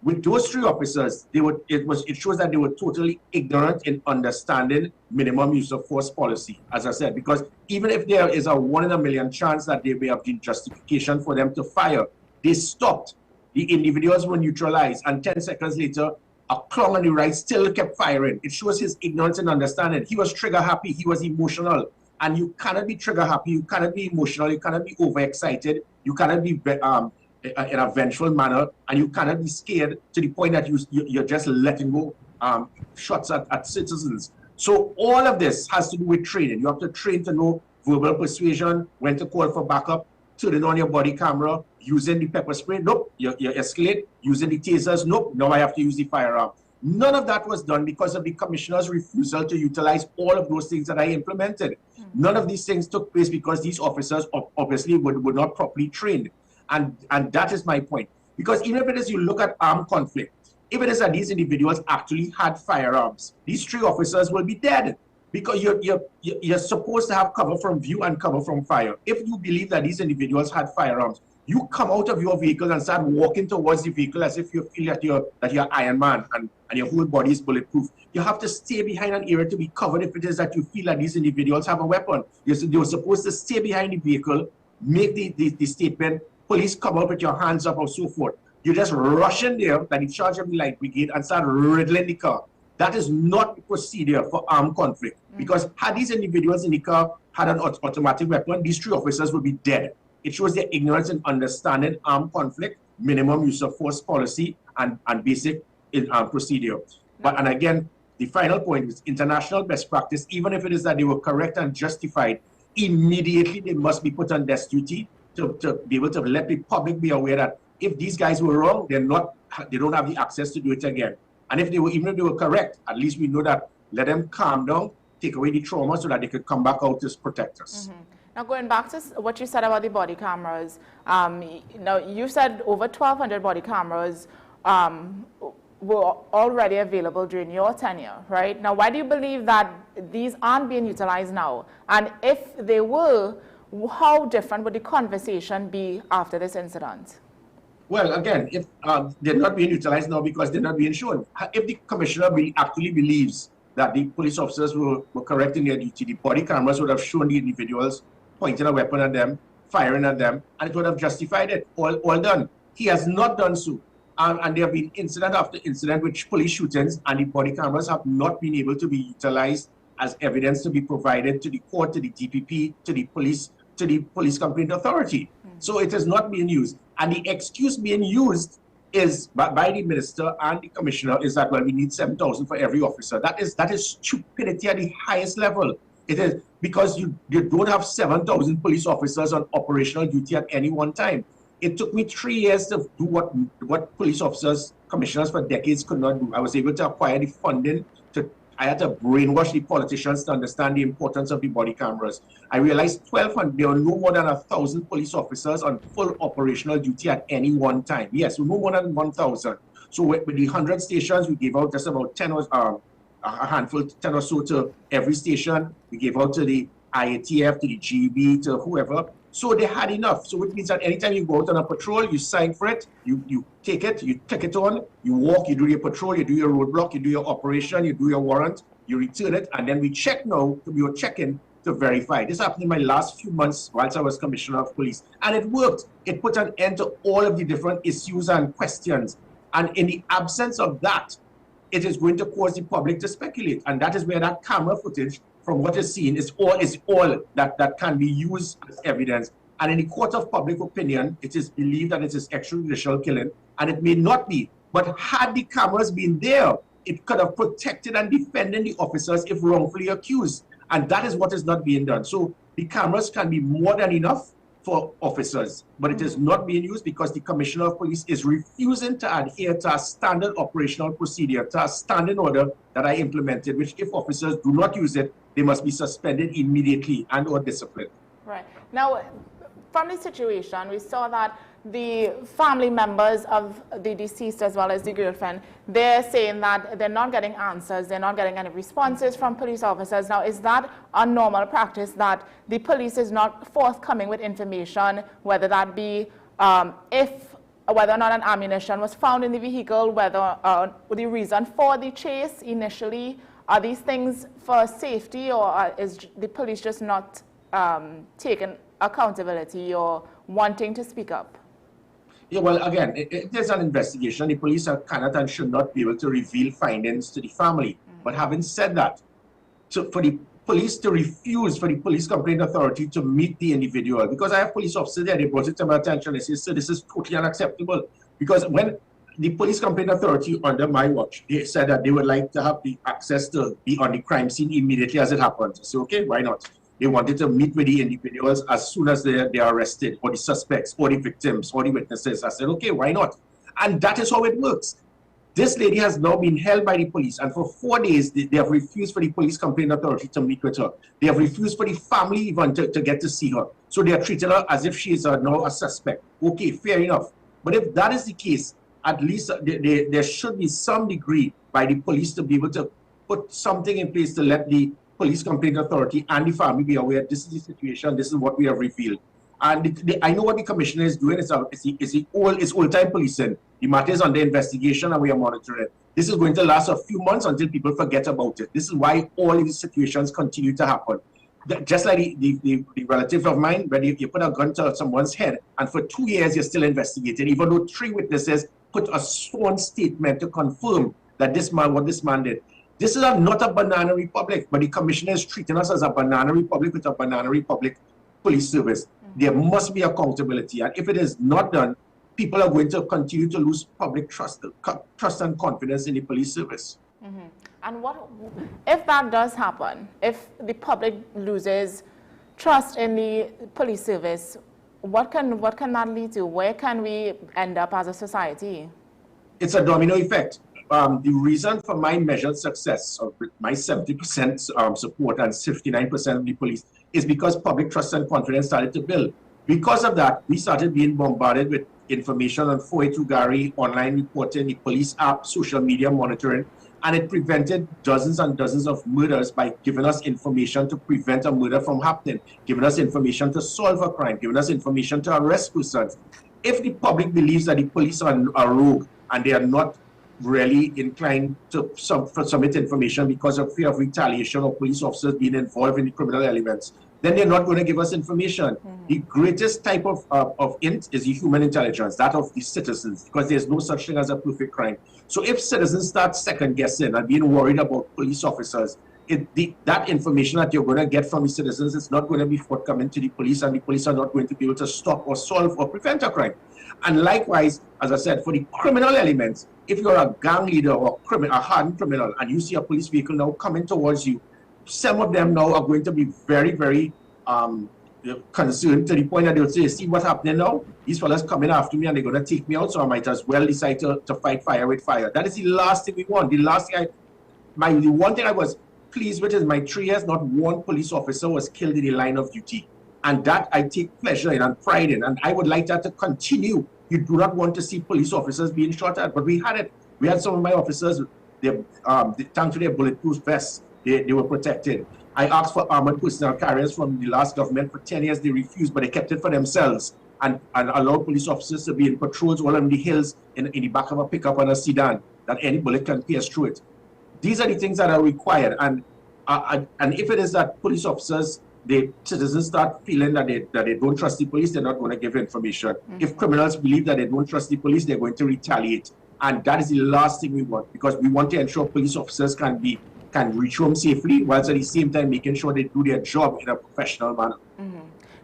With those 3 officers, it shows that they were totally ignorant in understanding minimum use of force policy, as I said, because even if there is a 1 in a million chance that there may have been justification for them to fire, they stopped. The individuals were neutralized, and 10 seconds later, a clown on the right still kept firing. It shows his ignorance and understanding. He was trigger happy, he was emotional, and you cannot be trigger happy, you cannot be emotional, you cannot be overexcited, you cannot be in a vengeful manner, and you cannot be scared to the point that you're just letting go shots at citizens. So all of this has to do with training. You have to train to know verbal persuasion, when to call for backup, turning on your body camera, using the pepper spray, nope, you escalate, using the tasers, nope, now I have to use the firearm. None of that was done because of the commissioner's refusal to utilize all of those things that I implemented. None of these things took place because these officers obviously were not properly trained. And that is my point. Because even if it is you look at armed conflict, if it is that these individuals actually had firearms, these 3 officers will be dead. Because you're supposed to have cover from view and cover from fire. If you believe that these individuals had firearms, you come out of your vehicle and start walking towards the vehicle as if you feel that you're Iron Man and your whole body is bulletproof. You have to stay behind an area to be covered if it is that you feel that these individuals have a weapon. You're supposed to stay behind the vehicle, make the statement, police come up with your hands up or so forth. You just rush in there, like in charge of the light brigade, and start riddling the car. That is not the procedure for armed conflict. Because had these individuals in the car had an automatic weapon, these 3 officers would be dead. It shows their ignorance in understanding armed conflict, minimum use of force policy, and basic procedure. And again, the final point is international best practice. Even if it is that they were correct and justified, immediately they must be put on desk duty to be able to let the public be aware that if these guys were wrong, they don't have the access to do it again. And even if they were correct, at least we know that let them calm down, take away the trauma so that they could come back out to protect us. Now, going back to what you said about the body cameras, now you said over 1,200 body cameras were already available during your tenure, right? Now, why do you believe that these aren't being utilized now? And if they were, how different would the conversation be after this incident? Well, again, if they're not being utilized now because they're not being shown. If the commissioner actually believes that the police officers were correct in their duty, the body cameras would have shown the individuals pointing a weapon at them, firing at them, and it would have justified it, all done. He has not done so. And there have been incident after incident with police shootings, and the body cameras have not been able to be utilized as evidence to be provided to the court, to the DPP, to the police complaint authority. So it is not being used. And the excuse being used is by the minister and the commissioner is that, well, we need 7,000 for every officer. That is stupidity at the highest level. It is because you don't have 7,000 police officers on operational duty at any one time. It took me 3 years to do what police officers, commissioners for decades could not do. I was able to acquire the funding. I had to brainwash the politicians to understand the importance of the body cameras. I realized 1,200, there were no more than 1,000 police officers on full operational duty at any one time. Yes, no more than 1,000. So with the 100 stations, we gave out just about 10 or a handful, 10 or so to every station. We gave out to the IATF, to the GB, to whoever. So they had enough. So which means that anytime you go out on a patrol, you sign for it, you take it, you take it on, you walk, you do your patrol, you do your roadblock, you do your operation, you do your warrant, you return it, and then we check now, we were checking to verify. This happened in my last few months whilst I was Commissioner of Police. And it worked. It put an end to all of the different issues and questions. And in the absence of that, it is going to cause the public to speculate. And that is where that camera footage from what is seen is all that can be used as evidence. And in the court of public opinion, it is believed that it is extrajudicial killing, and it may not be. But had the cameras been there, it could have protected and defended the officers if wrongfully accused. And that is what is not being done. So the cameras can be more than enough for officers, but it is not being used because the Commissioner of Police is refusing to adhere to a standard operational procedure, to a standing order that I implemented, which if officers do not use it, they must be suspended immediately and or disciplined. Right. Now, from this situation, we saw that the family members of the deceased as well as the girlfriend, they're saying that they're not getting answers, they're not getting any responses from police officers. Now, is that a normal practice that the police is not forthcoming with information, whether that be whether or not an ammunition was found in the vehicle, whether the reason for the chase initially, are these things for safety, or is the police just not taking accountability or wanting to speak up? Yeah, well, again, there's an investigation. The police cannot and should not be able to reveal findings to the family. But having said that, for the police to refuse, for the police complaint authority to meet the individual, because I have police officers there, they brought it to my attention. They say, "Sir, this is totally unacceptable." Because when the police complaint authority under my watch, they said that they would like to have the access to be on the crime scene immediately as it happens. I say, okay, why not? They wanted to meet with the individuals as soon as they are arrested, or the suspects, or the victims, or the witnesses. I said, okay, why not? And that is how it works. This lady has now been held by the police, and for 4 days, they have refused for the police complaint authority to meet with her. They have refused for the family even to get to see her. So they are treating her as if she is now a suspect. Okay, fair enough. But if that is the case, at least there should be some degree by the police to be able to put something in place to let the police complaint authority and the family be aware this is the situation, this is what we have revealed. And I know what the commissioner is doing. It's old-time policing. The matter is under investigation and we are monitoring it. This is going to last a few months until people forget about it. This is why all these situations continue to happen. Just like the relative of mine, when you put a gun to someone's head and for 2 years you're still investigating, even though 3 witnesses put a sworn statement to confirm that what this man did. This is not a banana republic, but the commissioner is treating us as a banana republic with a banana republic police service. There must be accountability, and if it is not done, people are going to continue to lose public trust and confidence in the police service. And what if that does happen? If the public loses trust in the police service, what can that lead to? Where can we end up as a society? It's a domino effect. The reason for my measured success of my 70% support and 59% of the police is because public trust and confidence started to build. Because of that, we started being bombarded with information on 482 Gary, online reporting, the police app, social media monitoring, and it prevented dozens and dozens of murders by giving us information to prevent a murder from happening, giving us information to solve a crime, giving us information to arrest persons. If the public believes that the police are rogue and they are not really inclined to submit information because of fear of retaliation or police officers being involved in the criminal elements, then they're not going to give us information. The greatest type of int is the human intelligence, that of the citizens, because there's no such thing as a perfect crime. So if citizens start second guessing and being worried about police officers, that information that you're going to get from the citizens is not going to be forthcoming to the police, and the police are not going to be able to stop or solve or prevent a crime. And likewise, as I said, for the criminal elements, if you're a gang leader or a hardened criminal and you see a police vehicle now coming towards you, some of them now are going to be very, very concerned to the point that they'll say, see what's happening now? These fellas coming after me and they're going to take me out, so I might as well decide to fight fire with fire. That is the last thing we want. The one thing I was pleased with is my 3 years, not one police officer was killed in the line of duty. And that I take pleasure in and pride in. And I would like that to continue. You do not want to see police officers being shot at, but we had it. We had some of my officers, thanks to their bulletproof vests, they were protected. I asked for armored personnel carriers from the last government for 10 years. They refused, but they kept it for themselves and allowed police officers to be in patrols all on the hills in the back of a pickup and a sedan that any bullet can pierce through it. These are the things that are required. And if it is that police officers, the citizens start feeling that they don't trust the police, they're not going to give information. If criminals believe that they don't trust the police, they're going to retaliate. And that is the last thing we want, because we want to ensure police officers can reach home safely, whilst at the same time making sure they do their job in a professional manner.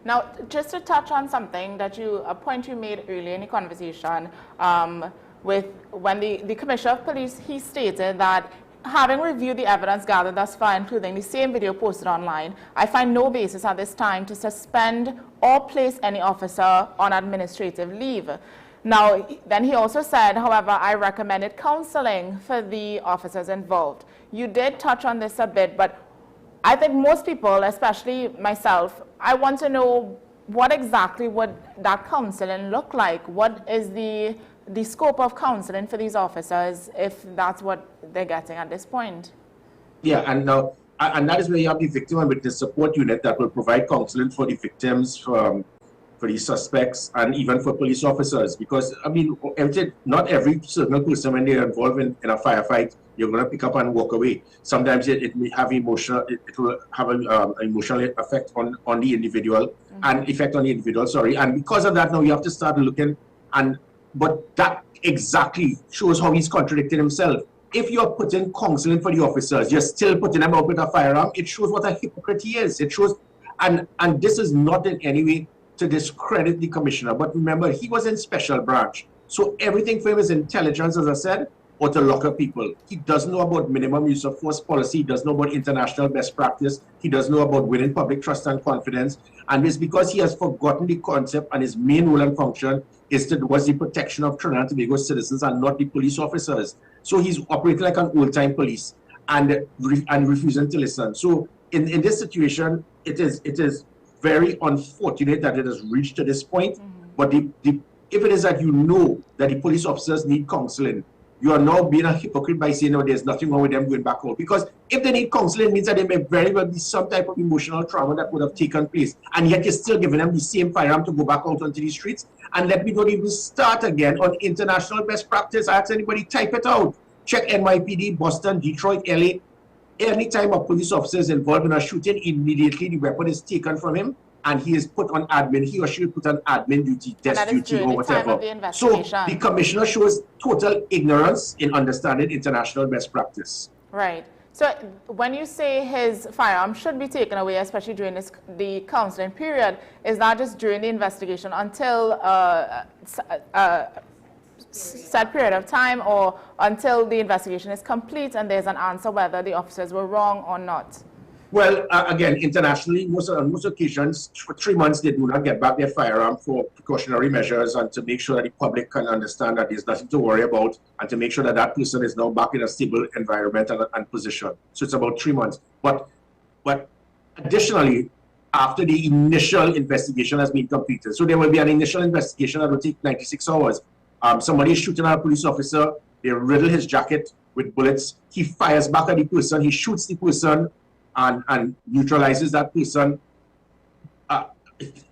Now, just to touch on something that a point you made earlier in the conversation, with when the Commissioner of Police, he stated that having reviewed the evidence gathered thus far, including the same video posted online, I find no basis at this time to suspend or place any officer on administrative leave. Now, then he also said, however, I recommended counseling for the officers involved. You did touch on this a bit, but I think most people, especially myself, I want to know what exactly would that counseling look like? What is the scope of counseling for these officers if that's what they're getting at this point? Yeah, and now, and that is where you have the victim and witness support unit that will provide counseling for the victims, for the suspects, and even for police officers. Because, I mean, not every single person, when they're involved in a firefight, you're going to pick up and walk away. Sometimes it may have emotional, it will have an emotional effect on the individual, and effect on the individual, sorry. And because of that, now you have to start looking, but that exactly shows how he's contradicting himself. If you're putting counseling for the officers, you're still putting them out with a firearm, it shows what a hypocrite he is. It shows, and this is not in any way to discredit the commissioner, but remember, he was in special branch. So everything for him is intelligence, as I said, or to lock up people. He doesn't know about minimum use of force policy. He doesn't know about international best practice. He doesn't know about winning public trust and confidence. And it's because he has forgotten the concept, and his main role and function was the protection of Trinidad and Tobago citizens and not the police officers. So he's operating like an old-time police and refusing to listen. So in this situation, it is very unfortunate that it has reached to this point. But if it is that you know that the police officers need counseling, you are now being a hypocrite by saying, no, there's nothing wrong with them going back out. Because if they need counseling, it means that there may very well be some type of emotional trauma that would have taken place. And yet you're still giving them the same firearm to go back out onto the streets. And let me not even start again on international best practice. I ask anybody, type it out. Check NYPD, Boston, Detroit, LA. Anytime a police officer is involved in a shooting, immediately the weapon is taken from him and he is put on admin. He or she is put on admin duty, desk duty, or whatever. So the commissioner shows total ignorance in understanding international best practice. Right. So when you say his firearm should be taken away, especially during the counseling period, is that just during the investigation until set period of time, or until the investigation is complete and there's an answer whether the officers were wrong or not? Well, again, internationally, on most occasions, for 3 months, they do not get back their firearm for precautionary measures and to make sure that the public can understand that there's nothing to worry about, and to make sure that that person is now back in a stable environment and position. So it's about 3 months. But additionally, after the initial investigation has been completed, so there will be an initial investigation that will take 96 hours. Somebody is shooting at a police officer, they riddle his jacket with bullets, he fires back at the person, he shoots the person, and neutralizes that person.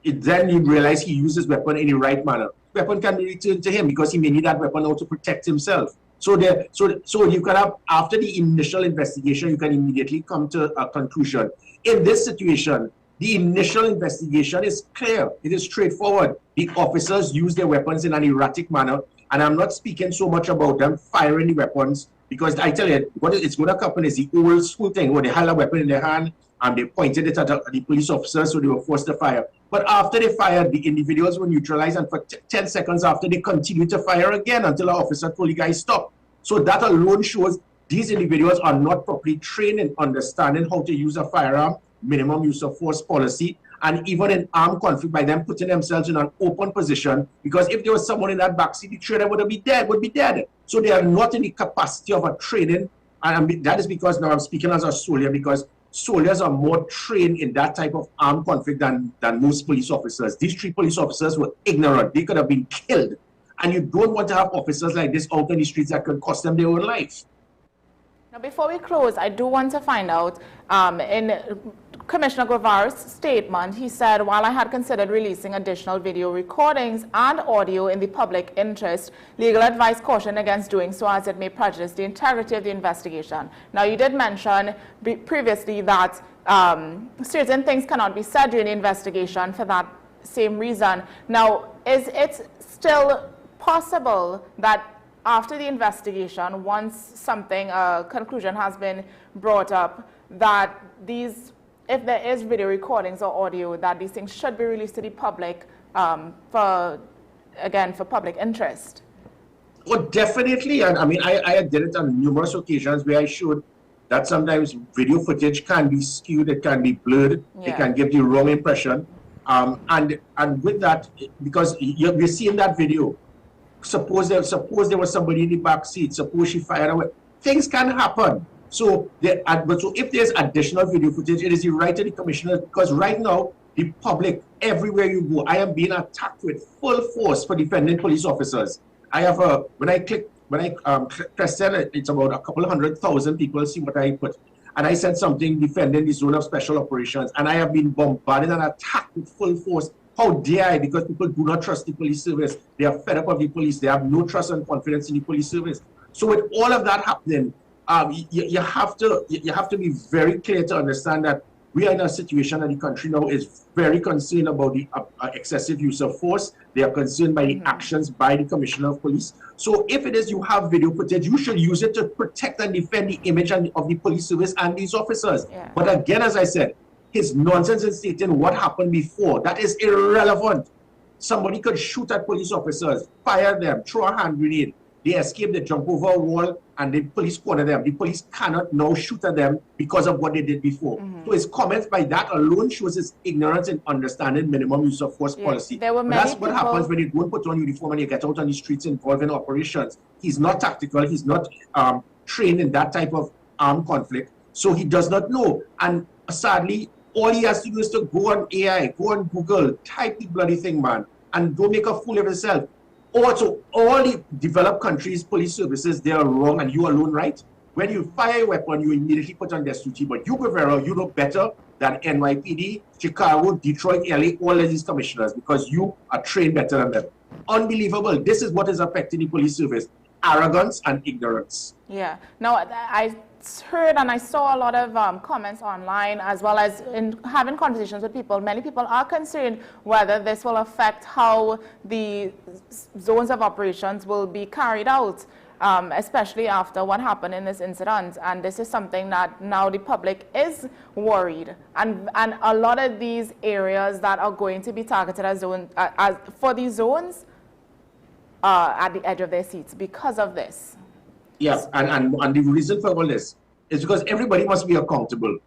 Then you realize he uses weapon in the right manner. Weapon can be returned to him because he may need that weapon now to protect himself. So you can have, after the initial investigation, you can immediately come to a conclusion. In this situation, the initial investigation is clear. It is straightforward. The officers use their weapons in an erratic manner, and I'm not speaking so much about them firing the weapons, because I tell you, what it's going to happen is the old school thing where they held a weapon in their hand and they pointed it at the police officers, so they were forced to fire. But after they fired, the individuals were neutralized, and for 10 seconds after, they continued to fire again until an officer told the guy stop. So that alone shows these individuals are not properly trained in understanding how to use a firearm, minimum use of force policy, and even in armed conflict, by them putting themselves in an open position, because if there was someone in that backseat, the trainer would be dead. So they are not in the capacity of a training, and that is because now I'm speaking as a soldier, because soldiers are more trained in that type of armed conflict than most police officers. These 3 police officers were ignorant. They could have been killed. And you don't want to have officers like this out on the streets that could cost them their own life. Now, before we close, I do want to find out, in Commissioner Guevara's statement, he said, while I had considered releasing additional video recordings and audio in the public interest, legal advice cautioned against doing so as it may prejudice the integrity of the investigation. Now, you did mention previously that certain things cannot be said during the investigation for that same reason. Now, is it still possible that after the investigation, once a conclusion has been brought up, that these if there is video recordings or audio, that these things should be released to the public for public interest? Well, definitely. And I mean, I did it on numerous occasions where I showed that sometimes video footage can be skewed, it can be blurred, it can give the wrong impression. And with that, because we're seeing that video, suppose there was somebody in the back seat, suppose she fired away, things can happen. So if there's additional video footage, it is the right of the commissioner, because right now, the public, everywhere you go, I am being attacked with full force for defending police officers. I have when I press send, it's about a couple of 100,000 people see what I put. And I said something defending the zone of special operations, and I have been bombarded and attacked with full force. How dare I? Because people do not trust the police service. They are fed up of the police. They have no trust and confidence in the police service. So with all of that happening, you have to be very clear to understand that we are in a situation that the country now is very concerned about the excessive use of force. They are concerned by the actions by the Commissioner of Police. So if it is you have video footage, you should use it to protect and defend the image of the police service and these officers. Yeah. But again, as I said, his nonsense in stating what happened before, that is irrelevant. Somebody could shoot at police officers, fire them, throw a hand grenade. They escape, they jump over a wall, and the police corner them. The police cannot now shoot at them because of what they did before. So his comments by that alone shows his ignorance in understanding minimum use of force policy. That's what happens when you don't put on uniform and you get out on the streets involved in operations. He's not tactical. He's not trained in that type of armed conflict. So he does not know. And sadly, all he has to do is to go on AI, go on Google, type the bloody thing, man, and don't make a fool of yourself. Also, all the developed countries' police services, they are wrong and you are alone right. When you fire a weapon, you immediately put on their duty. But you, Guevara, you know better than NYPD, Chicago, Detroit, LA, all of these commissioners, because you are trained better than them. Unbelievable. This is what is affecting the police service. Arrogance and ignorance. Yeah. Now, I heard and I saw a lot of comments online, as well as in having conversations with people. Many people are concerned whether this will affect how the zones of operations will be carried out, especially after what happened in this incident. And this is something that now the public is worried. And a lot of these areas that are going to be targeted as for these zones at the edge of their seats because of this. Yeah, and the reason for all this is because everybody must be accountable.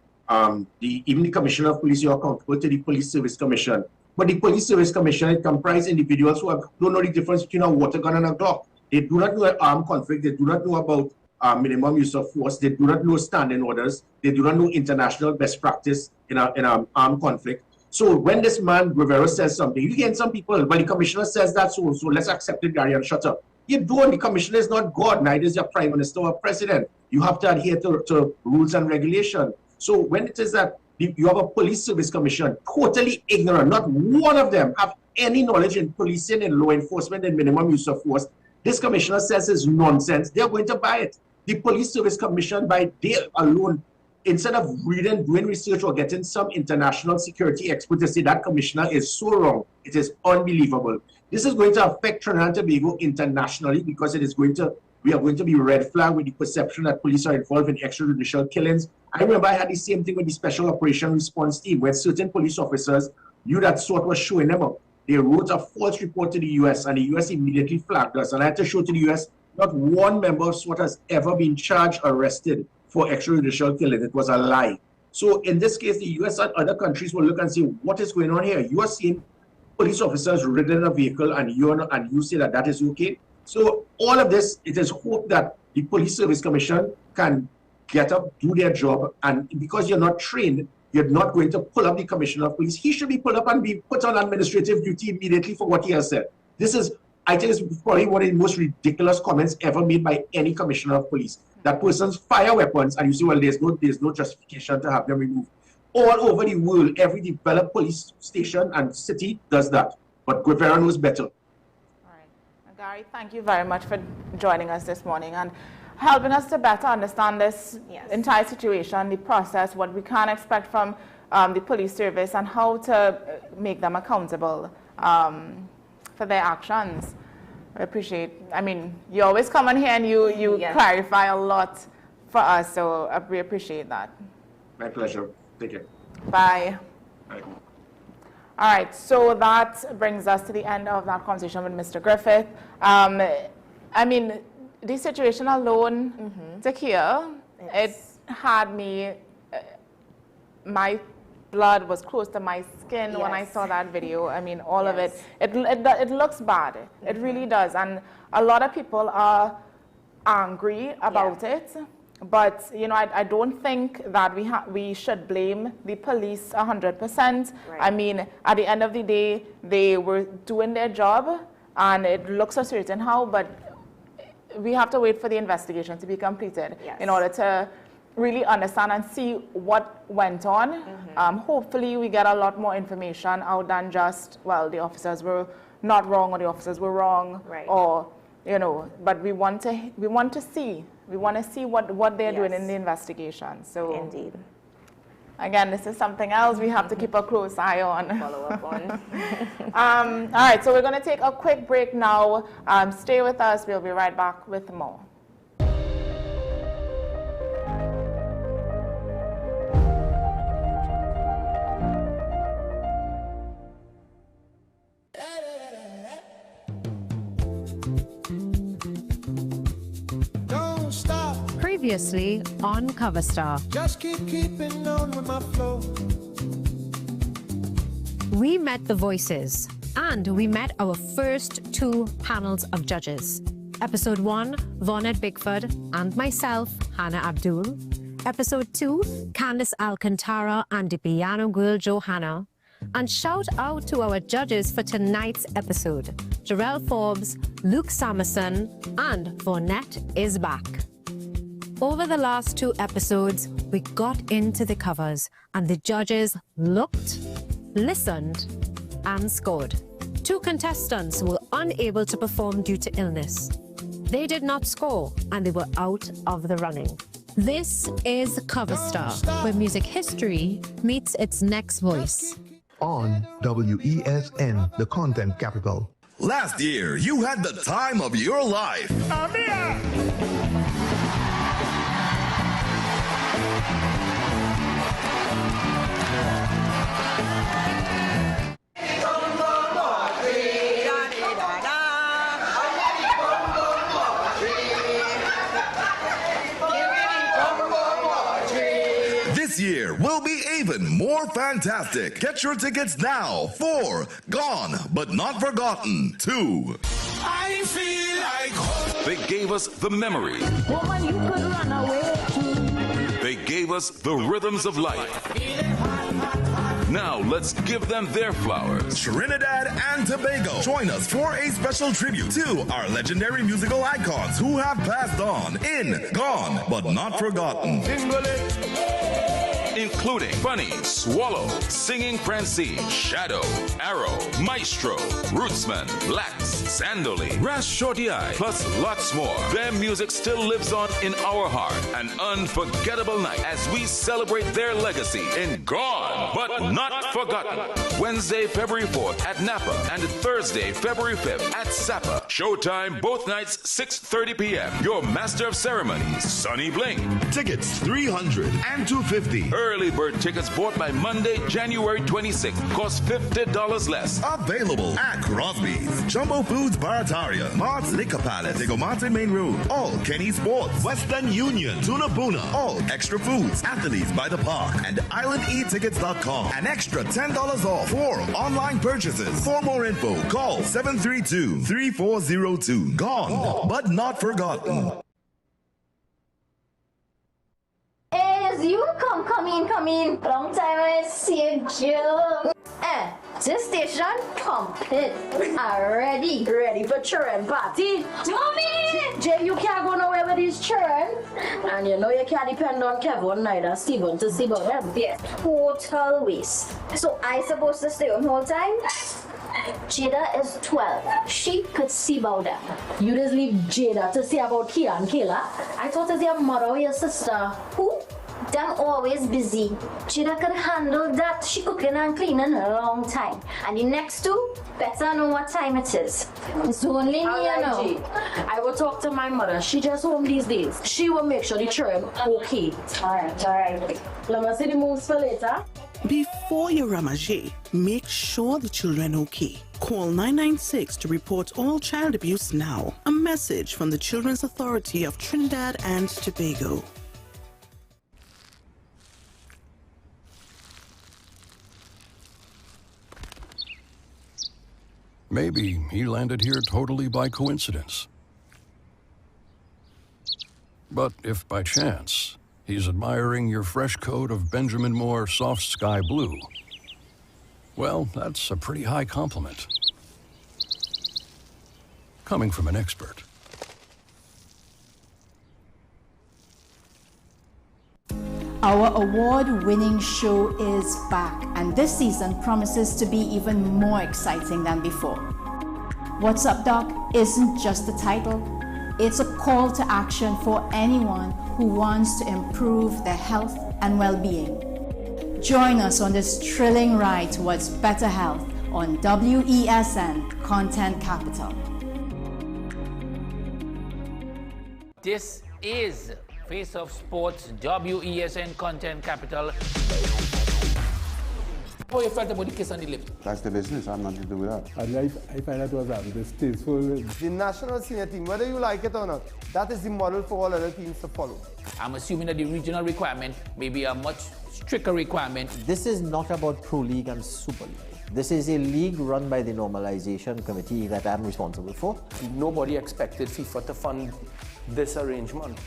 Even the Commissioner of Police, you're accountable to the Police Service Commission. But the Police Service Commission, it comprises individuals who don't know the difference between a water gun and a Glock. They do not know armed conflict. They do not know about minimum use of force. They do not know standing orders. They do not know international best practice in an armed conflict. So when this man, Guevara, says something, you get some people, well, the Commissioner says that, so let's accept it, Gary, and shut up. You don't. The Commissioner is not God, neither is your Prime Minister or President. You have to adhere to rules and regulation. So when it is that you have a Police Service Commission, totally ignorant, not one of them have any knowledge in policing and law enforcement and minimum use of force, this Commissioner says is nonsense. They're going to buy it. The Police Service Commission, by day alone, instead of reading, doing research, or getting some international security expert to say that Commissioner is so wrong, it is unbelievable. This is going to affect Trinidad and Tobago internationally because we are going to be red flag with the perception that police are involved in extrajudicial killings. I remember I had the same thing with the Special Operation Response Team, where certain police officers knew that SWAT was showing them up. They wrote a false report to the US, and the US immediately flagged us. And I had to show to the US, not one member of SWAT has ever been charged, arrested for extrajudicial killing. It was a lie. So in this case, the US and other countries will look and say, what is going on here? You are seeing police officers ridden in a vehicle, and you say that is okay. So all of this, it is hope that the Police Service Commission can get up, do their job, and because you're not trained, you're not going to pull up the Commissioner of Police. He should be pulled up and be put on administrative duty immediately for what he has said. This is, I think, is probably one of the most ridiculous comments ever made by any Commissioner of Police. That persons fire weapons, and you say, well, there's no justification to have them removed. All over the world, every developed police station and city does that. But Guevara knows better. All right. Gary, thank you very much for joining us this morning and helping us to better understand this entire situation, the process, what we can expect from the police service, and how to make them accountable for their actions. I appreciate, I mean, you always come on here and you clarify a lot for us, so we appreciate that. My pleasure. Take care. Bye. All right, so that brings us to the end of that conversation with Mr. Griffith. I mean, the situation alone to here, it had me, my blood was close to my skin when I saw that video. I mean, all of it. It looks bad. It really does. And a lot of people are angry about it. But, you know, I don't think that we should blame the police 100%. I mean, at the end of the day, they were doing their job, and it looks a certain how, but we have to wait for the investigation to be completed in order to really understand and see what went on. Hopefully, we get a lot more information out than just, well, the officers were not wrong or the officers were wrong, or, you know, but we want to see. We want to see what they're doing in the investigation. So indeed. Again, this is something else we have to keep a close eye on. Follow up on. All right, so we're going to take a quick break now. Stay with us. We'll be right back with more. Previously on Cover Star. Just keeping on with my flow. We met the voices, and we met our first 2 panels of judges. Episode 1, Vonette Bickford and myself, Hannah Abdul. Episode 2, Candice Alcantara and the piano girl Johanna. And shout out to our judges for tonight's episode, Jarrell Forbes, Luke Samerson, and Vonette is back. Over the last 2 episodes, we got into the covers, and the judges looked, listened, and scored. 2 contestants were unable to perform due to illness. They did not score, and they were out of the running. This is Cover Star, where music history meets its next voice. On WESN, the content capital. Last year, you had the time of your life. Amplia! This year will be even more fantastic. Get your tickets now for Gone But Not Forgotten 2. I feel like home. They gave us the memory. Woman, you could run away too. They gave us the rhythms of life. Now let's give them their flowers. Trinidad and Tobago, join us for a special tribute to our legendary musical icons who have passed on in Gone But Not Forgotten. Including Funny, Swallow, Singing Francine, Shadow, Arrow, Maestro, Rootsman, Lax, Sandoli, Ras Shorty Eye, plus lots more. Their music still lives on in our heart. An unforgettable night as we celebrate their legacy in Gone But Not Forgotten. Wednesday, February 4th at Napa and Thursday, February 5th at Sapa. Showtime both nights, 6:30 p.m. Your master of ceremonies, Sonny Bling. Tickets $300 and $250. Early bird tickets bought by Monday, January 26th. Cost $50 less. Available at Crosby's, Jumbo Foods Barataria, Mart's Liquor Palace, Digomate Main Road, All Kenny Sports, Western Union, Tunapuna, All Extra Foods, Athletes by the Park, and IslandEtickets.com. An extra $10 off for online purchases. For more info, call 732-3402. Gone, but not forgotten. You come in. Long time I see you, Jill. This station complete. Ready for children party. Mommy! Jay, you can't go nowhere with these children. And you know you can't depend on Kevin neither Stephen to see about them. Yes, total waste. So I supposed to stay home the whole time? Jada is 12. She could see about them. You just leave Jada to see about Kira and Kayla? I thought it was your mother or your sister. Who? Them always busy. Jada could handle that. She cooking and cleaning a long time. And the next two, better know what time it is. It's only me, you know. I will talk to my mother. She just home these days. She will make sure the children okay. Alright. Let me see the moves for later. Before you ramage, make sure the children okay. Call 996 to report all child abuse now. A message from the Children's Authority of Trinidad and Tobago. Maybe he landed here totally by coincidence. But if by chance he's admiring your fresh coat of Benjamin Moore soft sky blue, well, that's a pretty high compliment. Coming from an expert. Our award-winning show is back, and this season promises to be even more exciting than before. What's Up, Doc isn't just a title, it's a call to action for anyone who wants to improve their health and well-being. Join us on this thrilling ride towards better health on WESN Content Capital. This is Face of Sports, WESN Content Capital. How you felt about the kiss on the lip? That's the business. I'm not to do with that. I find that was distasteful. The national senior team, whether you like it or not, that is the model for all other teams to follow. I'm assuming that the regional requirement may be a much stricter requirement. This is not about Pro League and Super League. This is a league run by the Normalization Committee that I'm responsible for. Nobody expected FIFA to fund this arrangement.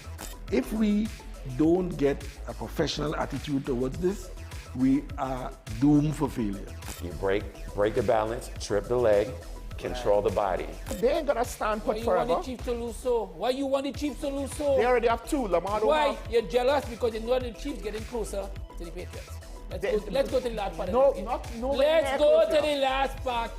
If we don't get a professional attitude towards this, we are doomed for failure. You break the balance, trip the leg, control the body. They ain't gonna stand put forever. Why you want the Chiefs to lose so? Why you want the Chiefs to lose so? They already have two. Lamar don't Why? have. You're jealous because you know the Chiefs getting closer to the Patriots. Let's go to the last part. No, of the not game. no. Let's go to the last part.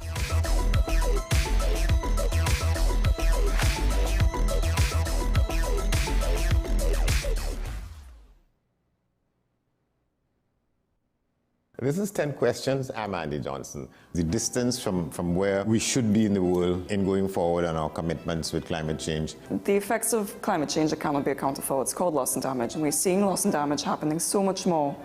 This is 10 questions. I'm Andy Johnson. The distance from where we should be in the world in going forward on our commitments with climate change. The effects of climate change that cannot be accounted for. It's called loss and damage, and we're seeing loss and damage happening so much more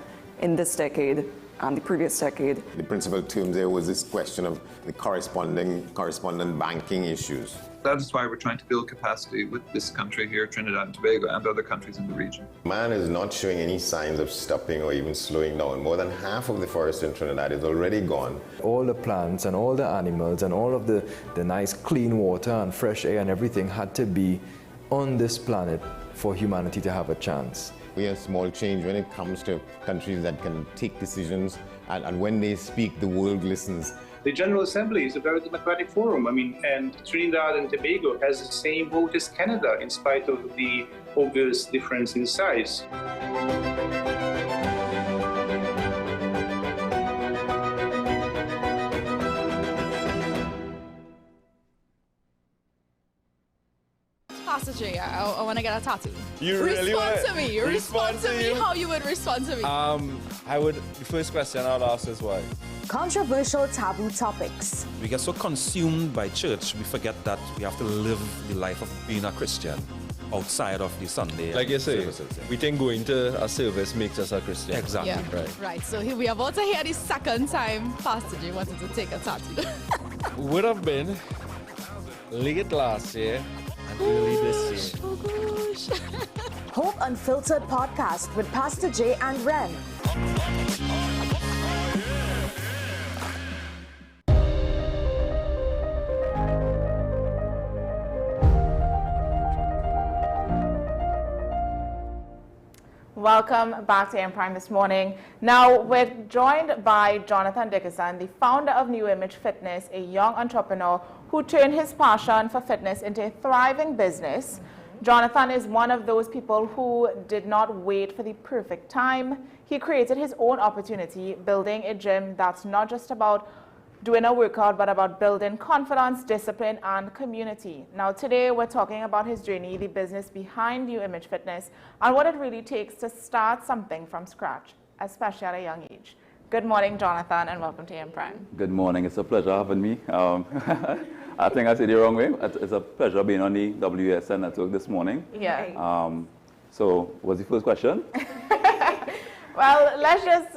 in this decade and the previous decade. The principal term there was this question of the correspondent banking issues. That is why we're trying to build capacity with this country here, Trinidad and Tobago, and other countries in the region. Man is not showing any signs of stopping or even slowing down. More than half of the forest in Trinidad is already gone. All the plants and all the animals and all of the nice clean water and fresh air and everything had to be on this planet for humanity to have a chance. We have small change when it comes to countries that can take decisions, and when they speak, the world listens. The General Assembly is a very democratic forum. And Trinidad and Tobago has the same vote as Canada, in spite of the obvious difference in size. Pastor J, I want to get a tattoo. You really respond want to me. Respond to me how you would respond to me. The first question I'll ask is why? Controversial taboo topics. We get so consumed by church, we forget that we have to live the life of being a Christian outside of the Sunday. Like you say, services. we think going to a service makes us a Christian. Exactly. Yeah. Right. So here we are about to hear the second time Pastor J wanted to take a tattoo. Would have been late last year and early this year. Oh gosh. Hope Unfiltered podcast with Pastor J and Ren. Welcome back to Prime this morning. Now, we're joined by Jonathan Dickerson, the founder of New Image Fitness, a young entrepreneur who turned his passion for fitness into a thriving business. Jonathan is one of those people who did not wait for the perfect time. He created his own opportunity, building a gym that's not just about doing a workout, but about building confidence, discipline, and community. Now, today we're talking about his journey, the business behind New Image Fitness, and what it really takes to start something from scratch, especially at a young age. Good morning, Jonathan, and welcome to AM Prime. Good morning. It's a pleasure having me. I think I said it the wrong way. It's a pleasure being on the WSN network this morning. Yeah. So, what's the first question? Well, let's just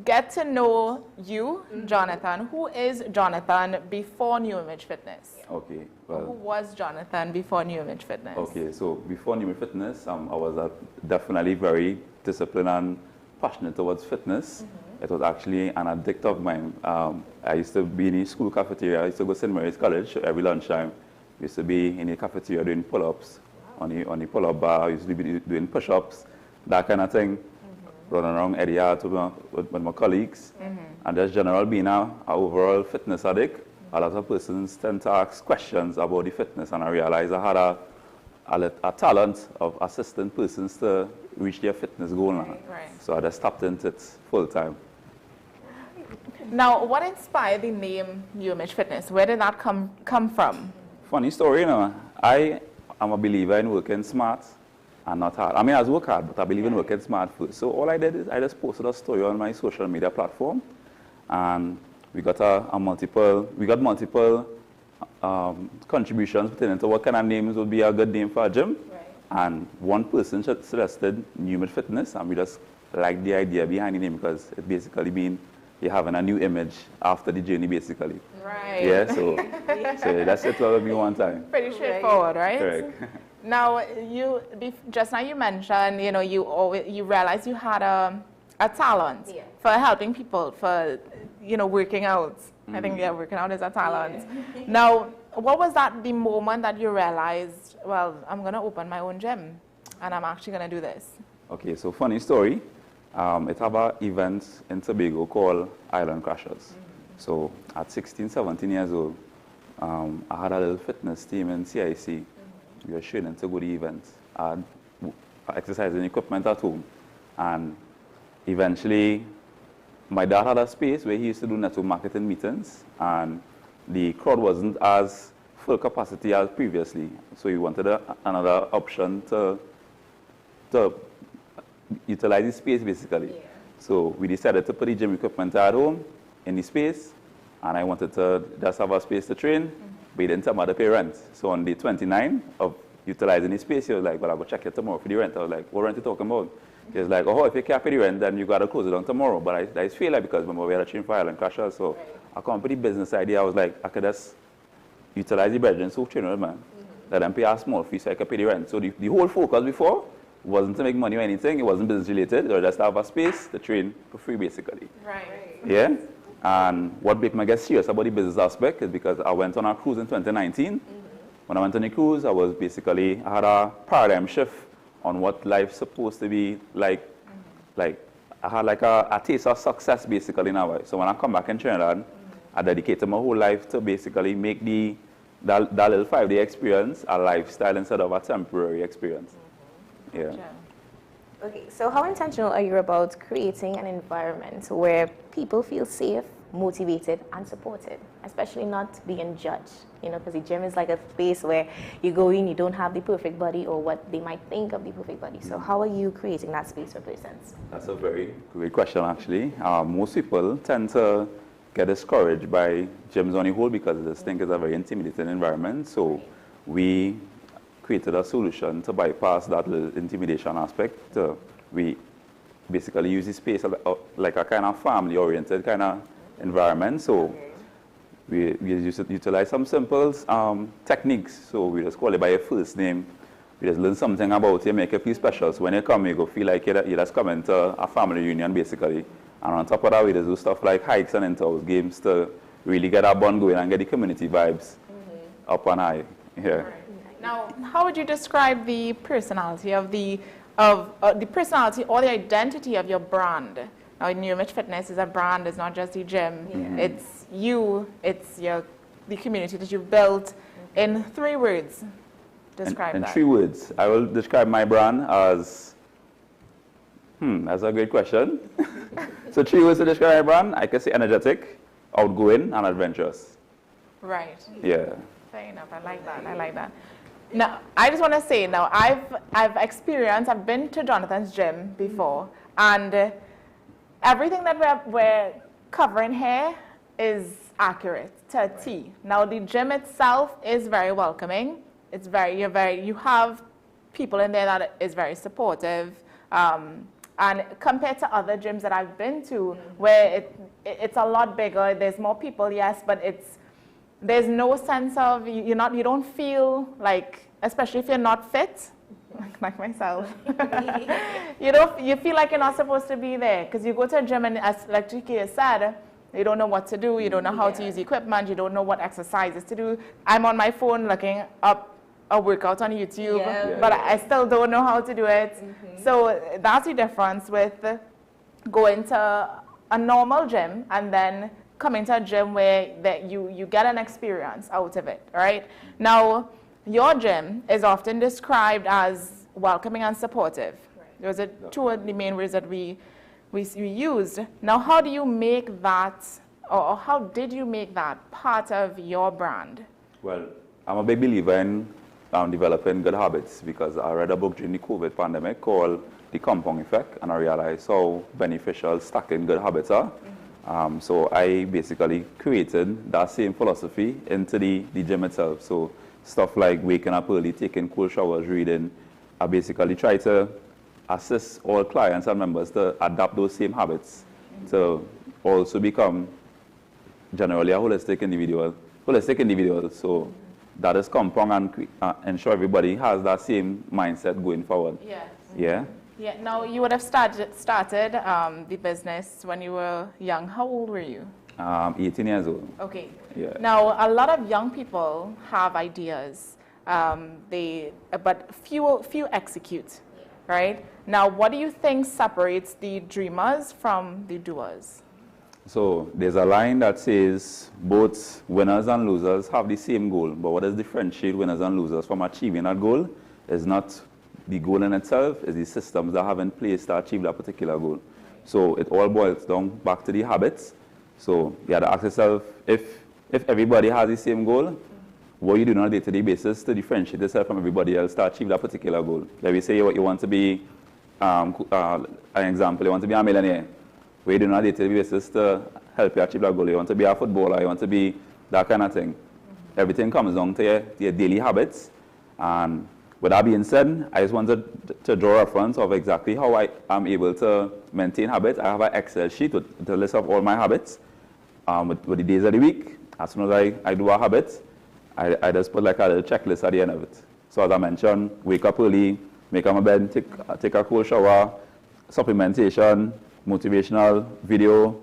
get to know you, Jonathan. Who is Jonathan before New Image Fitness? Okay, Who well, was Jonathan before New Image Fitness? okay, so before New Image Fitness, I was definitely very disciplined and passionate towards fitness. It was actually an addict of mine. I used to be in the school cafeteria. I used to go to St. Mary's College every lunchtime. I used to be in the cafeteria doing pull-ups on the pull-up bar. I used to be doing push-ups, that kind of thing. Running around area with my colleagues. And just general being an overall fitness addict, a lot of persons tend to ask questions about the fitness, and I realized I had a talent of assisting persons to reach their fitness goal now. Right. So I just tapped into it full time. Now, what inspired the name New Image Fitness? Where did that come from? Funny story, you know. I am a believer in working smart and not hard. I mean, I work hard, but I believe in working smart first. So all I did is I just posted a story on my social media platform, and we got multiple contributions pertaining to what kind of names would be a good name for a gym. Right. And one person suggested New Image Fitness, and we just liked the idea behind the name because it basically means you're having a new image after the journey, basically. Right. Yeah, so that's it all of me one time. Pretty straightforward, right? Correct. Now, just now you mentioned, you realized you had a talent for helping people, for, working out. I think, working out is a talent. Yeah. Now, what was the moment that you realized, well, I'm going to open my own gym, and I'm actually going to do this? Okay, so funny story. It have an event in Tobago called Island Crashers. So at 16, 17 years old, I had a little fitness team in CIC. We were training to go to events. I had exercising equipment at home. And eventually, my dad had a space where he used to do network marketing meetings, and the crowd wasn't as full capacity as previously. So he wanted another option to utilize the space, basically. Yeah. So we decided to put the gym equipment at home in the space, and I wanted to just have a space to train, but he didn't tell me to pay rent. So on day 29 of utilizing the space, he was like, well, I'll go check it tomorrow for the rent. I was like, what rent are you talking about? He was like, oh, if you can't pay the rent, then you got to close it down tomorrow. But I feel like, because remember, we had a train for Island Crashers, so I come up with the business idea. I was like, I could just utilize the bedroom, so train with man. Let them pay a small fee so I could pay the rent. So the whole focus before wasn't to make money or anything. It wasn't business related. It was just to have a space to train for free, basically. Right. Yeah. And what made me get serious about the business aspect is because I went on a cruise in 2019. When I went on the cruise, I had a paradigm shift on what life's supposed to be like. Like, I had like a taste of success, basically, in a way. So when I come back in Trinidad, I dedicated my whole life to basically make that little 5-day experience a lifestyle instead of a temporary experience. Yeah. Okay, so how intentional are you about creating an environment where people feel safe, motivated, and supported, especially not being judged? Because the gym is like a place where you go in, you don't have the perfect body or what they might think of the perfect body. So how are you creating that space for persons? That's a very great question, actually. Most people tend to get discouraged by gyms on the whole because they think it's a very intimidating environment. So we created a solution to bypass that little intimidation aspect. We basically use the space like a kind of family-oriented kind of environment. So we utilize some simple techniques. So we just call it by your first name. We just learn something about you, make you feel special. So when you come, you go feel like you're just coming to a family reunion, basically. And on top of that, we just do stuff like hikes and inter-house games to really get our bond going and get the community vibes up and high. Yeah. Now, how would you describe the personality of the personality or the identity of your brand? Now, New Image Fitness is a brand. It's not just a gym. Yeah. It's you. It's the community that you've built. In 3 words, describe that. In 3 words, I will describe my brand as. That's a great question. So 3 words to describe my brand. I can say energetic, outgoing, and adventurous. Right. Yeah. Fair enough. I like that. I like that. Now, I just want to say, now, I've been to Jonathan's gym before, and everything that we're covering here is accurate to a T. Now, the gym itself is very welcoming. You have people in there that is very supportive. And compared to other gyms that I've been to, where it's a lot bigger, there's more people, yes, but there's no sense of, you don't feel like, especially if you're not fit, like myself, you feel like you're not supposed to be there, because you go to a gym and, as like Chikia said, you don't know what to do, you don't know how to use equipment, you don't know what exercises to do. I'm on my phone looking up a workout on YouTube, but I still don't know how to do it. So that's the difference with going to a normal gym and then coming to a gym where you get an experience out of it, right? Now, your gym is often described as welcoming and supportive. Those are two of the main words that we used. Now, how do you make that, or how did you make that part of your brand? Well, I'm a big believer in developing good habits, because I read a book during the COVID pandemic called The Compound Effect, and I realized how beneficial stacking good habits are. So I basically created that same philosophy into the gym itself. So stuff like waking up early, taking cold showers, reading. I basically try to assist all clients and members to adapt those same habits to also become generally a holistic individual. So that is compound and ensure everybody has that same mindset going forward. Yes. Yeah. Yeah. Now, you would have started the business when you were young. How old were you? 18 years old. Okay. Yeah. Now, a lot of young people have ideas, but few execute, right? Now, what do you think separates the dreamers from the doers? So there's a line that says both winners and losers have the same goal, but what does differentiate winners and losers from achieving that goal is not the goal in itself, is the systems that have in place to achieve that particular goal. So it all boils down back to the habits. So you have to ask yourself, if everybody has the same goal, what you do on a day-to-day basis to differentiate yourself from everybody else to achieve that particular goal. Let me say you want to be, an example, you want to be a millionaire. What you do on a day-to-day basis to help you achieve that goal. You want to be a footballer, you want to be that kind of thing. Everything comes down to your daily habits. And with that being said, I just wanted to draw a reference of exactly how I am able to maintain habits. I have an Excel sheet with a list of all my habits with the days of the week. As soon as I do a habit, I just put like a little checklist at the end of it. So as I mentioned, wake up early, make up my bed, take a cold shower, supplementation, motivational video,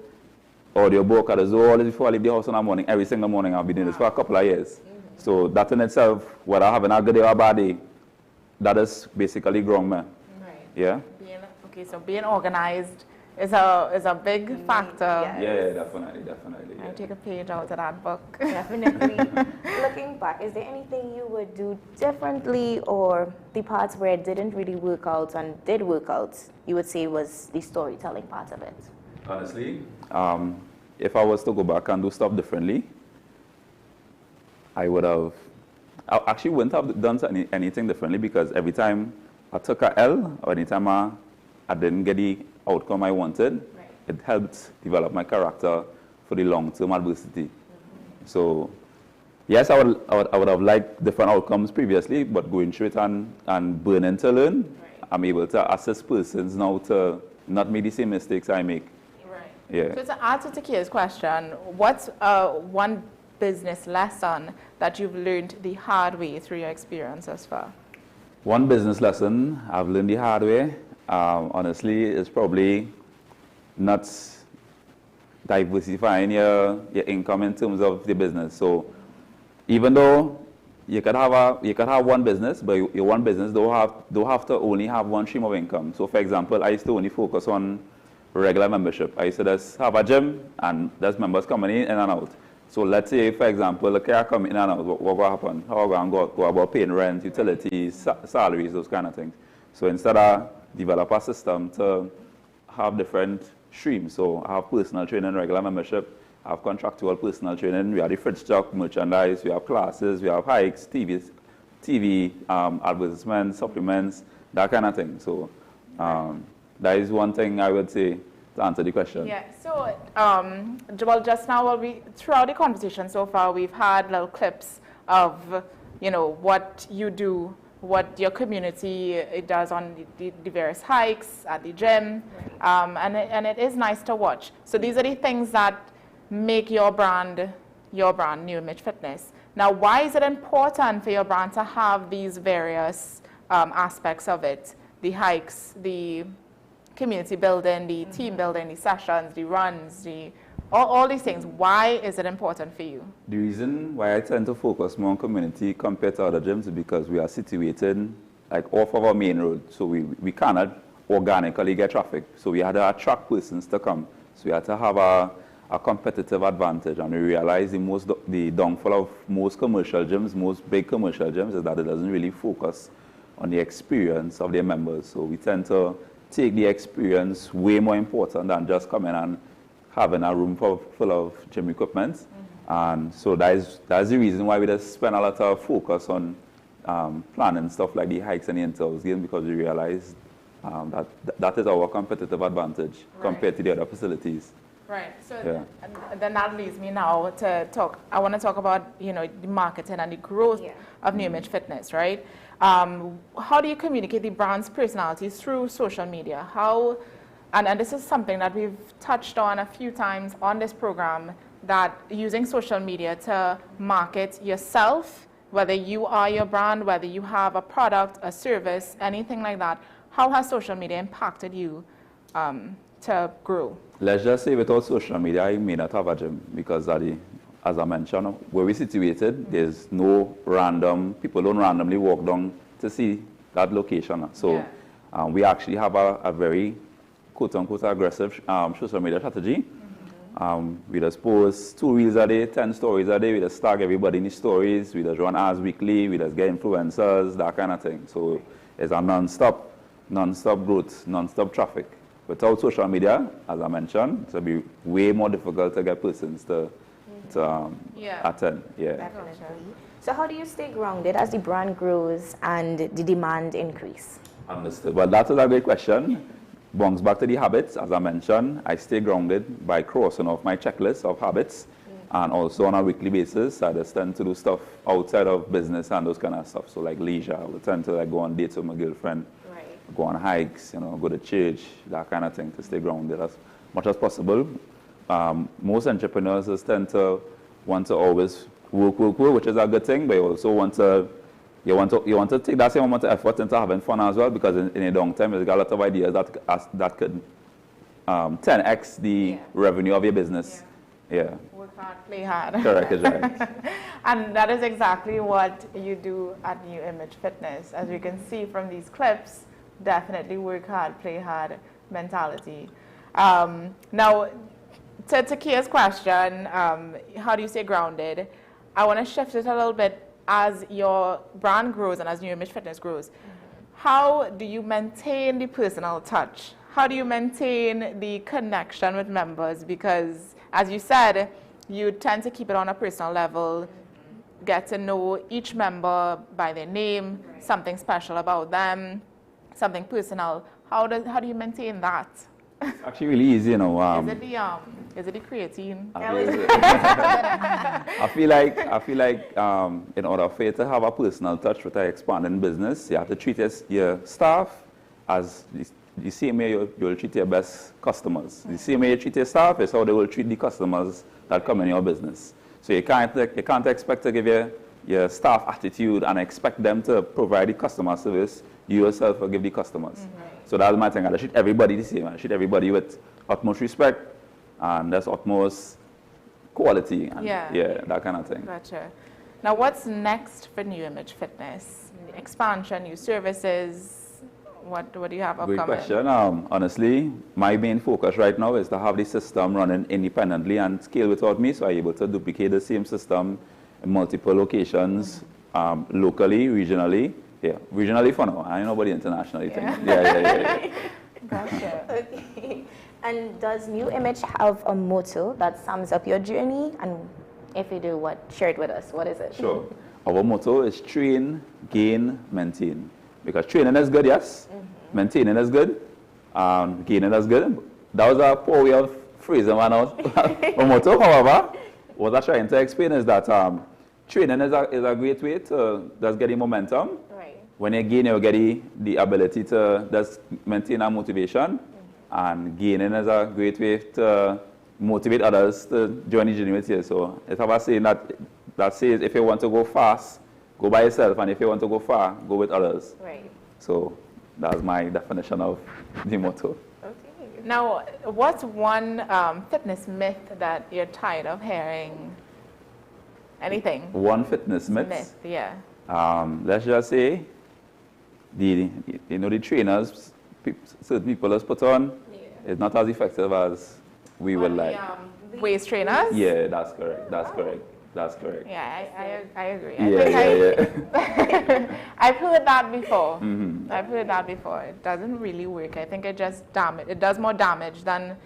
audio book. I just do all this before I leave the house in the morning. Every single morning I've been doing this for a couple of years. So that in itself, whether I'm having a good day or a bad day, that is basically growing me. Right. Yeah. Okay, so being organized is a big factor. Yeah, definitely. I'll take a page out of that book. Definitely. Looking back, is there anything you would do differently, or the parts where it didn't really work out and did work out, you would say was the storytelling part of it? Honestly, if I was to go back and do stuff differently, I actually wouldn't have done anything differently, because every time I took a L, or anytime I didn't get the outcome I wanted, it helped develop my character for the long-term adversity. So, yes, I would have liked different outcomes previously, but going through it and burning to learn, I'm able to assist persons now to not make the same mistakes I make. Right. Yeah. So to answer Takia's question, what's one business lesson that you've learned the hard way through your experience thus far? One business lesson I've learned the hard way, honestly, is probably not diversifying your income in terms of the business. So even though you could have one business, but your one business don't have to only have one stream of income. So for example, I used to only focus on regular membership. I used to just have a gym and there's members coming in and out. So let's say, for example, the car come in and out, what will happen? How are we going to go about paying rent, utilities, salaries, those kind of things? So instead I develop a system to have different streams. So I have personal training, regular membership, I have contractual personal training, we have the fridge stock, merchandise, we have classes, we have hikes, TV advertisements, supplements, that kind of thing. So that is one thing I would say to answer the question. Yeah, so, well, just now, throughout the conversation so far, we've had little clips of, what you do what your community does on the various hikes at the gym, and it is nice to watch. So these are the things that make your brand, New Image Fitness. Now, why is it important for your brand to have these various aspects of it? The hikes, the community building, the team building, the sessions, the runs, all these things. Why is it important for you? The reason why I tend to focus more on community compared to other gyms is because we are situated like off of our main road. So we cannot organically get traffic. So we had to attract persons to come. So we had to have a competitive advantage, and we realize the downfall of most commercial gyms, most big commercial gyms, is that it doesn't really focus on the experience of their members. So we tend to take the experience way more important than just coming and having a room full of gym equipment. And so that's the reason why we just spend a lot of focus on planning stuff like the hikes and the intervals games, because we realize that is our competitive advantage compared to the other facilities. Right. So then that leads me now to talk. I want to talk about the marketing and the growth of New Image Fitness. Right. How do you communicate the brand's personalities through social media? And this is something that we've touched on a few times on this program, that using social media to market yourself, whether you are your brand, whether you have a product, a service, anything like that. How has social media impacted you to grow? Let's just say without social media, I may not have a gym, because as I mentioned, where we're situated, there's no people don't randomly walk down to see that location. So we actually have a very quote-unquote aggressive social media strategy. We just post 2 reels a day, 10 stories a day. We just tag everybody in the stories. We just run ads weekly. We just get influencers, that kind of thing. So it's a non-stop growth, non-stop traffic. Without social media, as I mentioned, it will be way more difficult to get persons to attend. Yeah. Definitely. So how do you stay grounded as the brand grows and the demand increase? Understood. Well, that is a great question. Bounce back to the habits. As I mentioned, I stay grounded by crossing off my checklist of habits, and also on a weekly basis, I just tend to do stuff outside of business and those kind of stuff. So like leisure, I would tend to go on dates with my girlfriend, go on hikes, go to church, that kind of thing, to stay grounded as much as possible. Most entrepreneurs just tend to want to always work, which is a good thing, but you also want to take that same amount of effort into having fun as well, because in a long time, you've got a lot of ideas that could 10x the revenue of your business. Yeah. Work hard, play hard. Correct, is right. And that is exactly what you do at New Image Fitness. As you can see from these clips, definitely work hard, play hard mentality. Now, to Kia's question, how do you stay grounded? I want to shift it a little bit. As your brand grows and as New Image Fitness grows, how do you maintain the personal touch? How do you maintain the connection with members? Because, as you said, you tend to keep it on a personal level, get to know each member by their name, something special about them, something personal. How do you maintain that? It's actually really easy, Is it the creatine? I feel like in order for you to have a personal touch with an expanding business, you have to treat your staff as the same way you'll treat your best customers. The same way you treat your staff is how they will treat the customers that come in your business. So you can't expect to give your staff attitude and expect them to provide the customer service you yourself will give the customers. So that's my thing. I treat everybody the same. I treat everybody with utmost respect, and that's utmost quality, and that kind of thing. Gotcha. Now, what's next for New Image Fitness? Expansion, new services. What do you have upcoming? Great question. Honestly, my main focus right now is to have the system running independently and scale without me, so I'm able to duplicate the same system in multiple locations, locally, regionally. Yeah, regionally for now. I don't know about the internationally thing. Yeah. Gotcha. Okay. And does New Image have a motto that sums up your journey? And if you do, share it with us. What is it? Sure. Our motto is train, gain, maintain. Because training is good, yes. Maintaining is good. Gaining is good. That was a poor way of phrasing one out. Our motto, however, what I'm trying to explain is that training is a great way to just get momentum. when you gain, you get the ability to just maintain our motivation, and gaining is a great way to motivate others to join the journey with you. So if I was saying that says if you want to go fast, go by yourself, and if you want to go far, go with others. Right. So that's my definition of the motto. Okay. Now, what's one fitness myth that you're tired of hearing? Anything? One fitness myth? Yeah. Let's just say the trainers certain people has put on is not as effective as we would like. Waist trainers? Yeah, that's correct. That's correct. That's correct. Yeah, I agree. Yeah. I've heard that before. Mm-hmm. I've heard that before. It doesn't really work. I think it just it does more damage than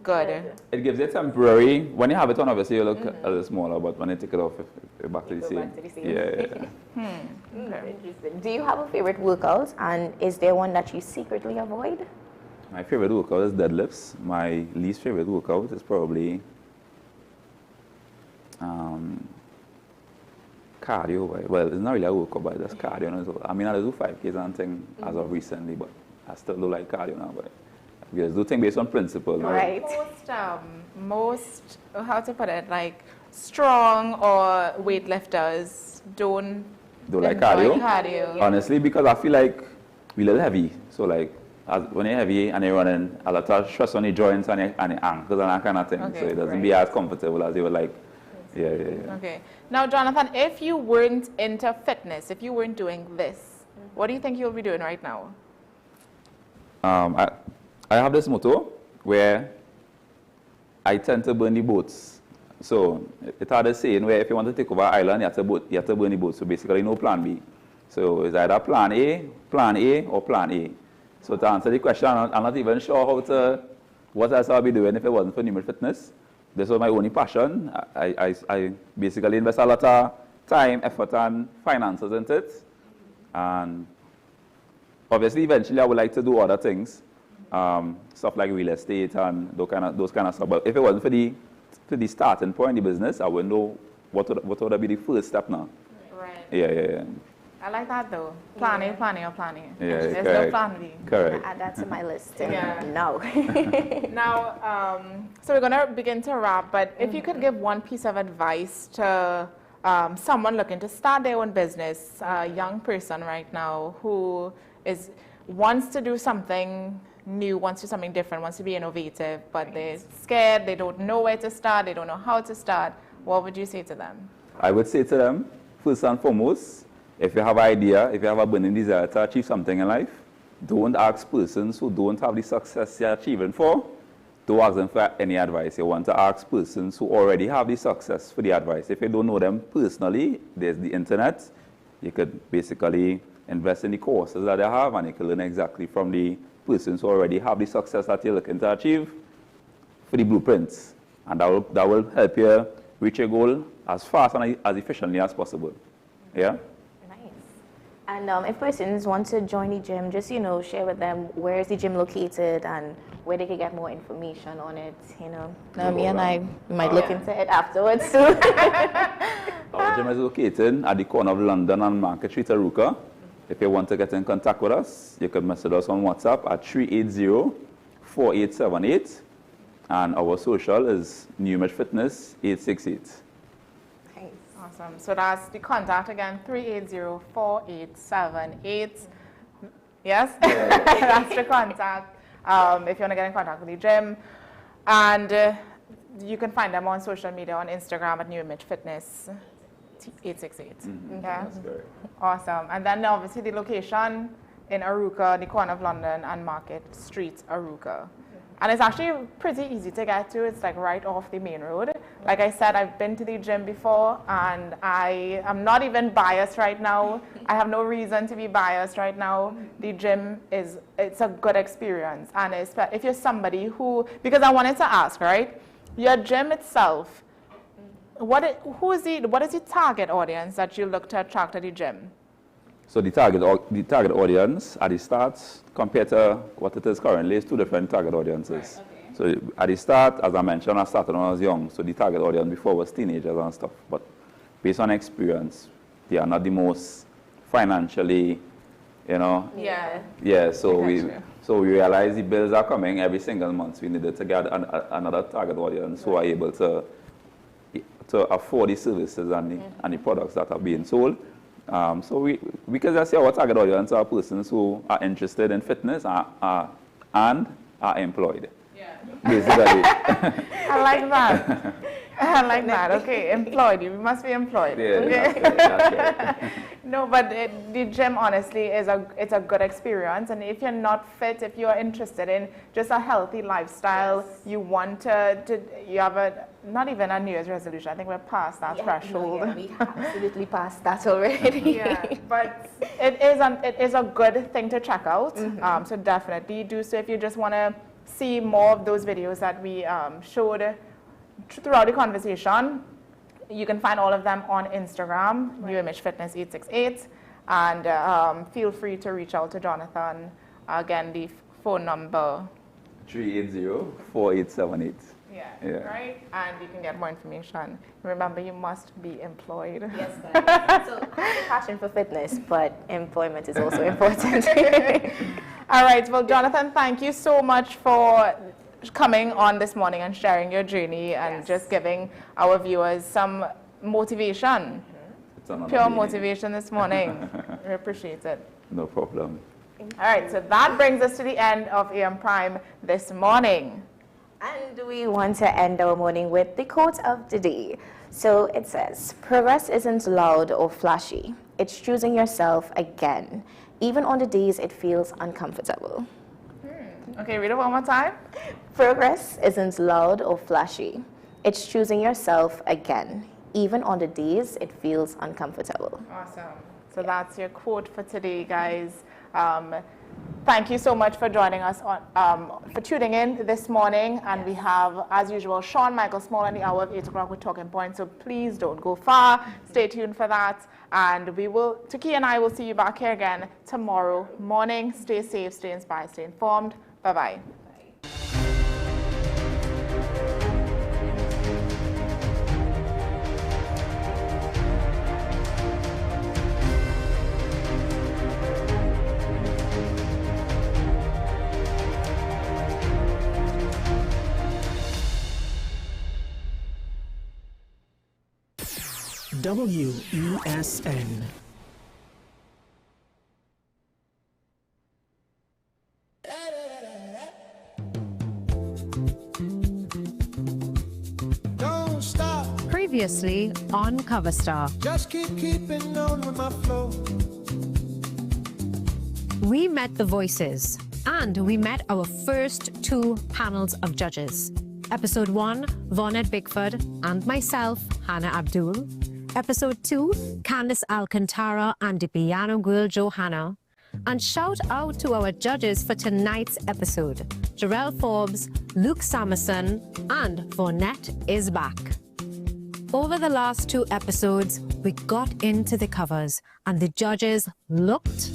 good. It gives you temporary. When you have it on, obviously you look a little smaller, but when you take it off, you're back to the same. Yeah. Interesting. Do you have a favorite workout, and is there one that you secretly avoid? My favorite workout is deadlifts. My least favorite workout is probably cardio. Well, it's not really a workout, but it's cardio. I mean, I do 5Ks and things as of recently, but I still do like cardio now. But we just do things based on principle. Right. Most, how to put it, like strong or weightlifters don't like enjoy cardio. Honestly, because I feel like we're a little heavy. So like, when you're heavy and you're running, a lot of stress on your joints and your ankles and that kind of thing. Okay, so it doesn't be as comfortable as you would like. Yeah. Okay. Now, Jonathan, if you weren't into fitness, if you weren't doing this, what do you think you'll be doing right now? I have this motto where I tend to burn the boats. So it had a saying where if you want to take over an island, you have to burn the boat. So basically no plan B. So it's either plan A, or plan A. So to answer the question, I'm not even sure what else I'll be doing if it wasn't for Numeric Fitness. This was my only passion. I basically invest a lot of time, effort, and finances into it. And obviously, eventually, I would like to do other things, stuff like real estate and those kind of stuff. But if it wasn't for the starting point in the business, I wouldn't know what would be the first step now. Right. Yeah. I like that though. Plan A. Yeah, there's correct. no plan B. Correct. Add that to my list. Yeah. No. Now, so we're going to begin to wrap, but if you could give one piece of advice to someone looking to start their own business, a young person right now who wants to do something new, wants to do something different, wants to be innovative, but they're scared, they don't know where to start, they don't know how to start, what would you say to them? I would say to them, first and foremost, if you have an idea, if you have a burning desire to achieve something in life, don't ask persons who don't have the success you're achieving for, don't ask them for any advice. You want to ask persons who already have the success for the advice. If you don't know them personally, there's the internet. You could basically invest in the courses that they have, and you can learn exactly from the persons who already have the success that you're looking to achieve for the blueprints. And that will help you reach your goal as fast and as efficiently as possible. Yeah? And if persons want to join the gym, just, share with them where is the gym located and where they can get more information on it, Naomi and I might look into it afterwards too. Our gym is located at the corner of London and Market Street, Aruka. If you want to get in contact with us, you can message us on WhatsApp at 380-4878. And our social is Numeric Fitness 868. Awesome. So that's the contact again, 380-4878. Yes? That's the contact if you want to get in contact with the gym. And you can find them on social media, on Instagram at Numeric Fitness 868. Okay? That's correct. Awesome. And then obviously the location in Aruka, the corner of London and Market Street, Aruka. And it's actually pretty easy to get to. It's like right off the main road. Like I said, I've been to the gym before, and I am not even biased right now. I have no reason to be biased right now. The gym it's a good experience. And if you're somebody because I wanted to ask, right? Your gym itself, what is the target audience that you look to attract at the gym? So the target audience at the start, compared to what it is currently, is two different target audiences. Right, okay. So at the start, as I mentioned, I started when I was young. So the target audience before was teenagers and stuff. But based on experience, they are not the most financially you know. Yeah. Yeah, so we realize the bills are coming every single month. We needed to get another target audience who are able to afford the services and the products that are being sold. So we can just say our target audience are persons who are interested in fitness and are employed. Yeah. Basically. I like that. I like that. Okay, employed. You must be employed. Yeah, okay. That's right. No, but the gym honestly it's a good experience. And if you're not fit, if you're interested in just a healthy lifestyle, you want you have not even a New Year's resolution. I think we're past that threshold. No, we absolutely passed that already. Yeah, but it is a good thing to check out. So definitely do so if you just want to see more of those videos that we showed throughout the conversation. You can find all of them on Instagram, New Image Fitness 868, and feel free to reach out to Jonathan. Again, the phone number 380-4878. Yeah, right? And you can get more information. Remember, you must be employed. Yes, guys. So, passion for fitness, but employment is also important. All right, well, Jonathan, thank you so much for coming on this morning and sharing your journey and just giving our viewers some motivation, pure motivation this morning. We appreciate it. No problem. All right, so that brings us to the end of AM Prime this morning. And we want to end our morning with the quote of the day. So it says, progress isn't loud or flashy. It's choosing yourself again, even on the days it feels uncomfortable. Okay, read it one more time. Progress isn't loud or flashy. It's choosing yourself again, even on the days it feels uncomfortable. Awesome. So that's your quote for today, guys. Thank you so much for joining us, for tuning in this morning. And we have, as usual, Sean Michael Small on the hour of 8 o'clock with Talking Points. So please don't go far. Stay tuned for that. And Tuki and I will see you back here again tomorrow morning. Stay safe, stay inspired, stay informed. Bye-bye. WESN. Don't stop. Previously on Cover Star. Just keeping on with my flow. We met the voices and we met our first 2 panels of judges. Episode 1, Vonette Bickford and myself, Hannah Abdul. Episode 2, Candice Alcantara and the piano girl Johanna. And shout out to our judges for tonight's episode, Jarrell Forbes, Luke Samerson, and Vonette is back. Over the last 2 episodes, we got into the covers and the judges looked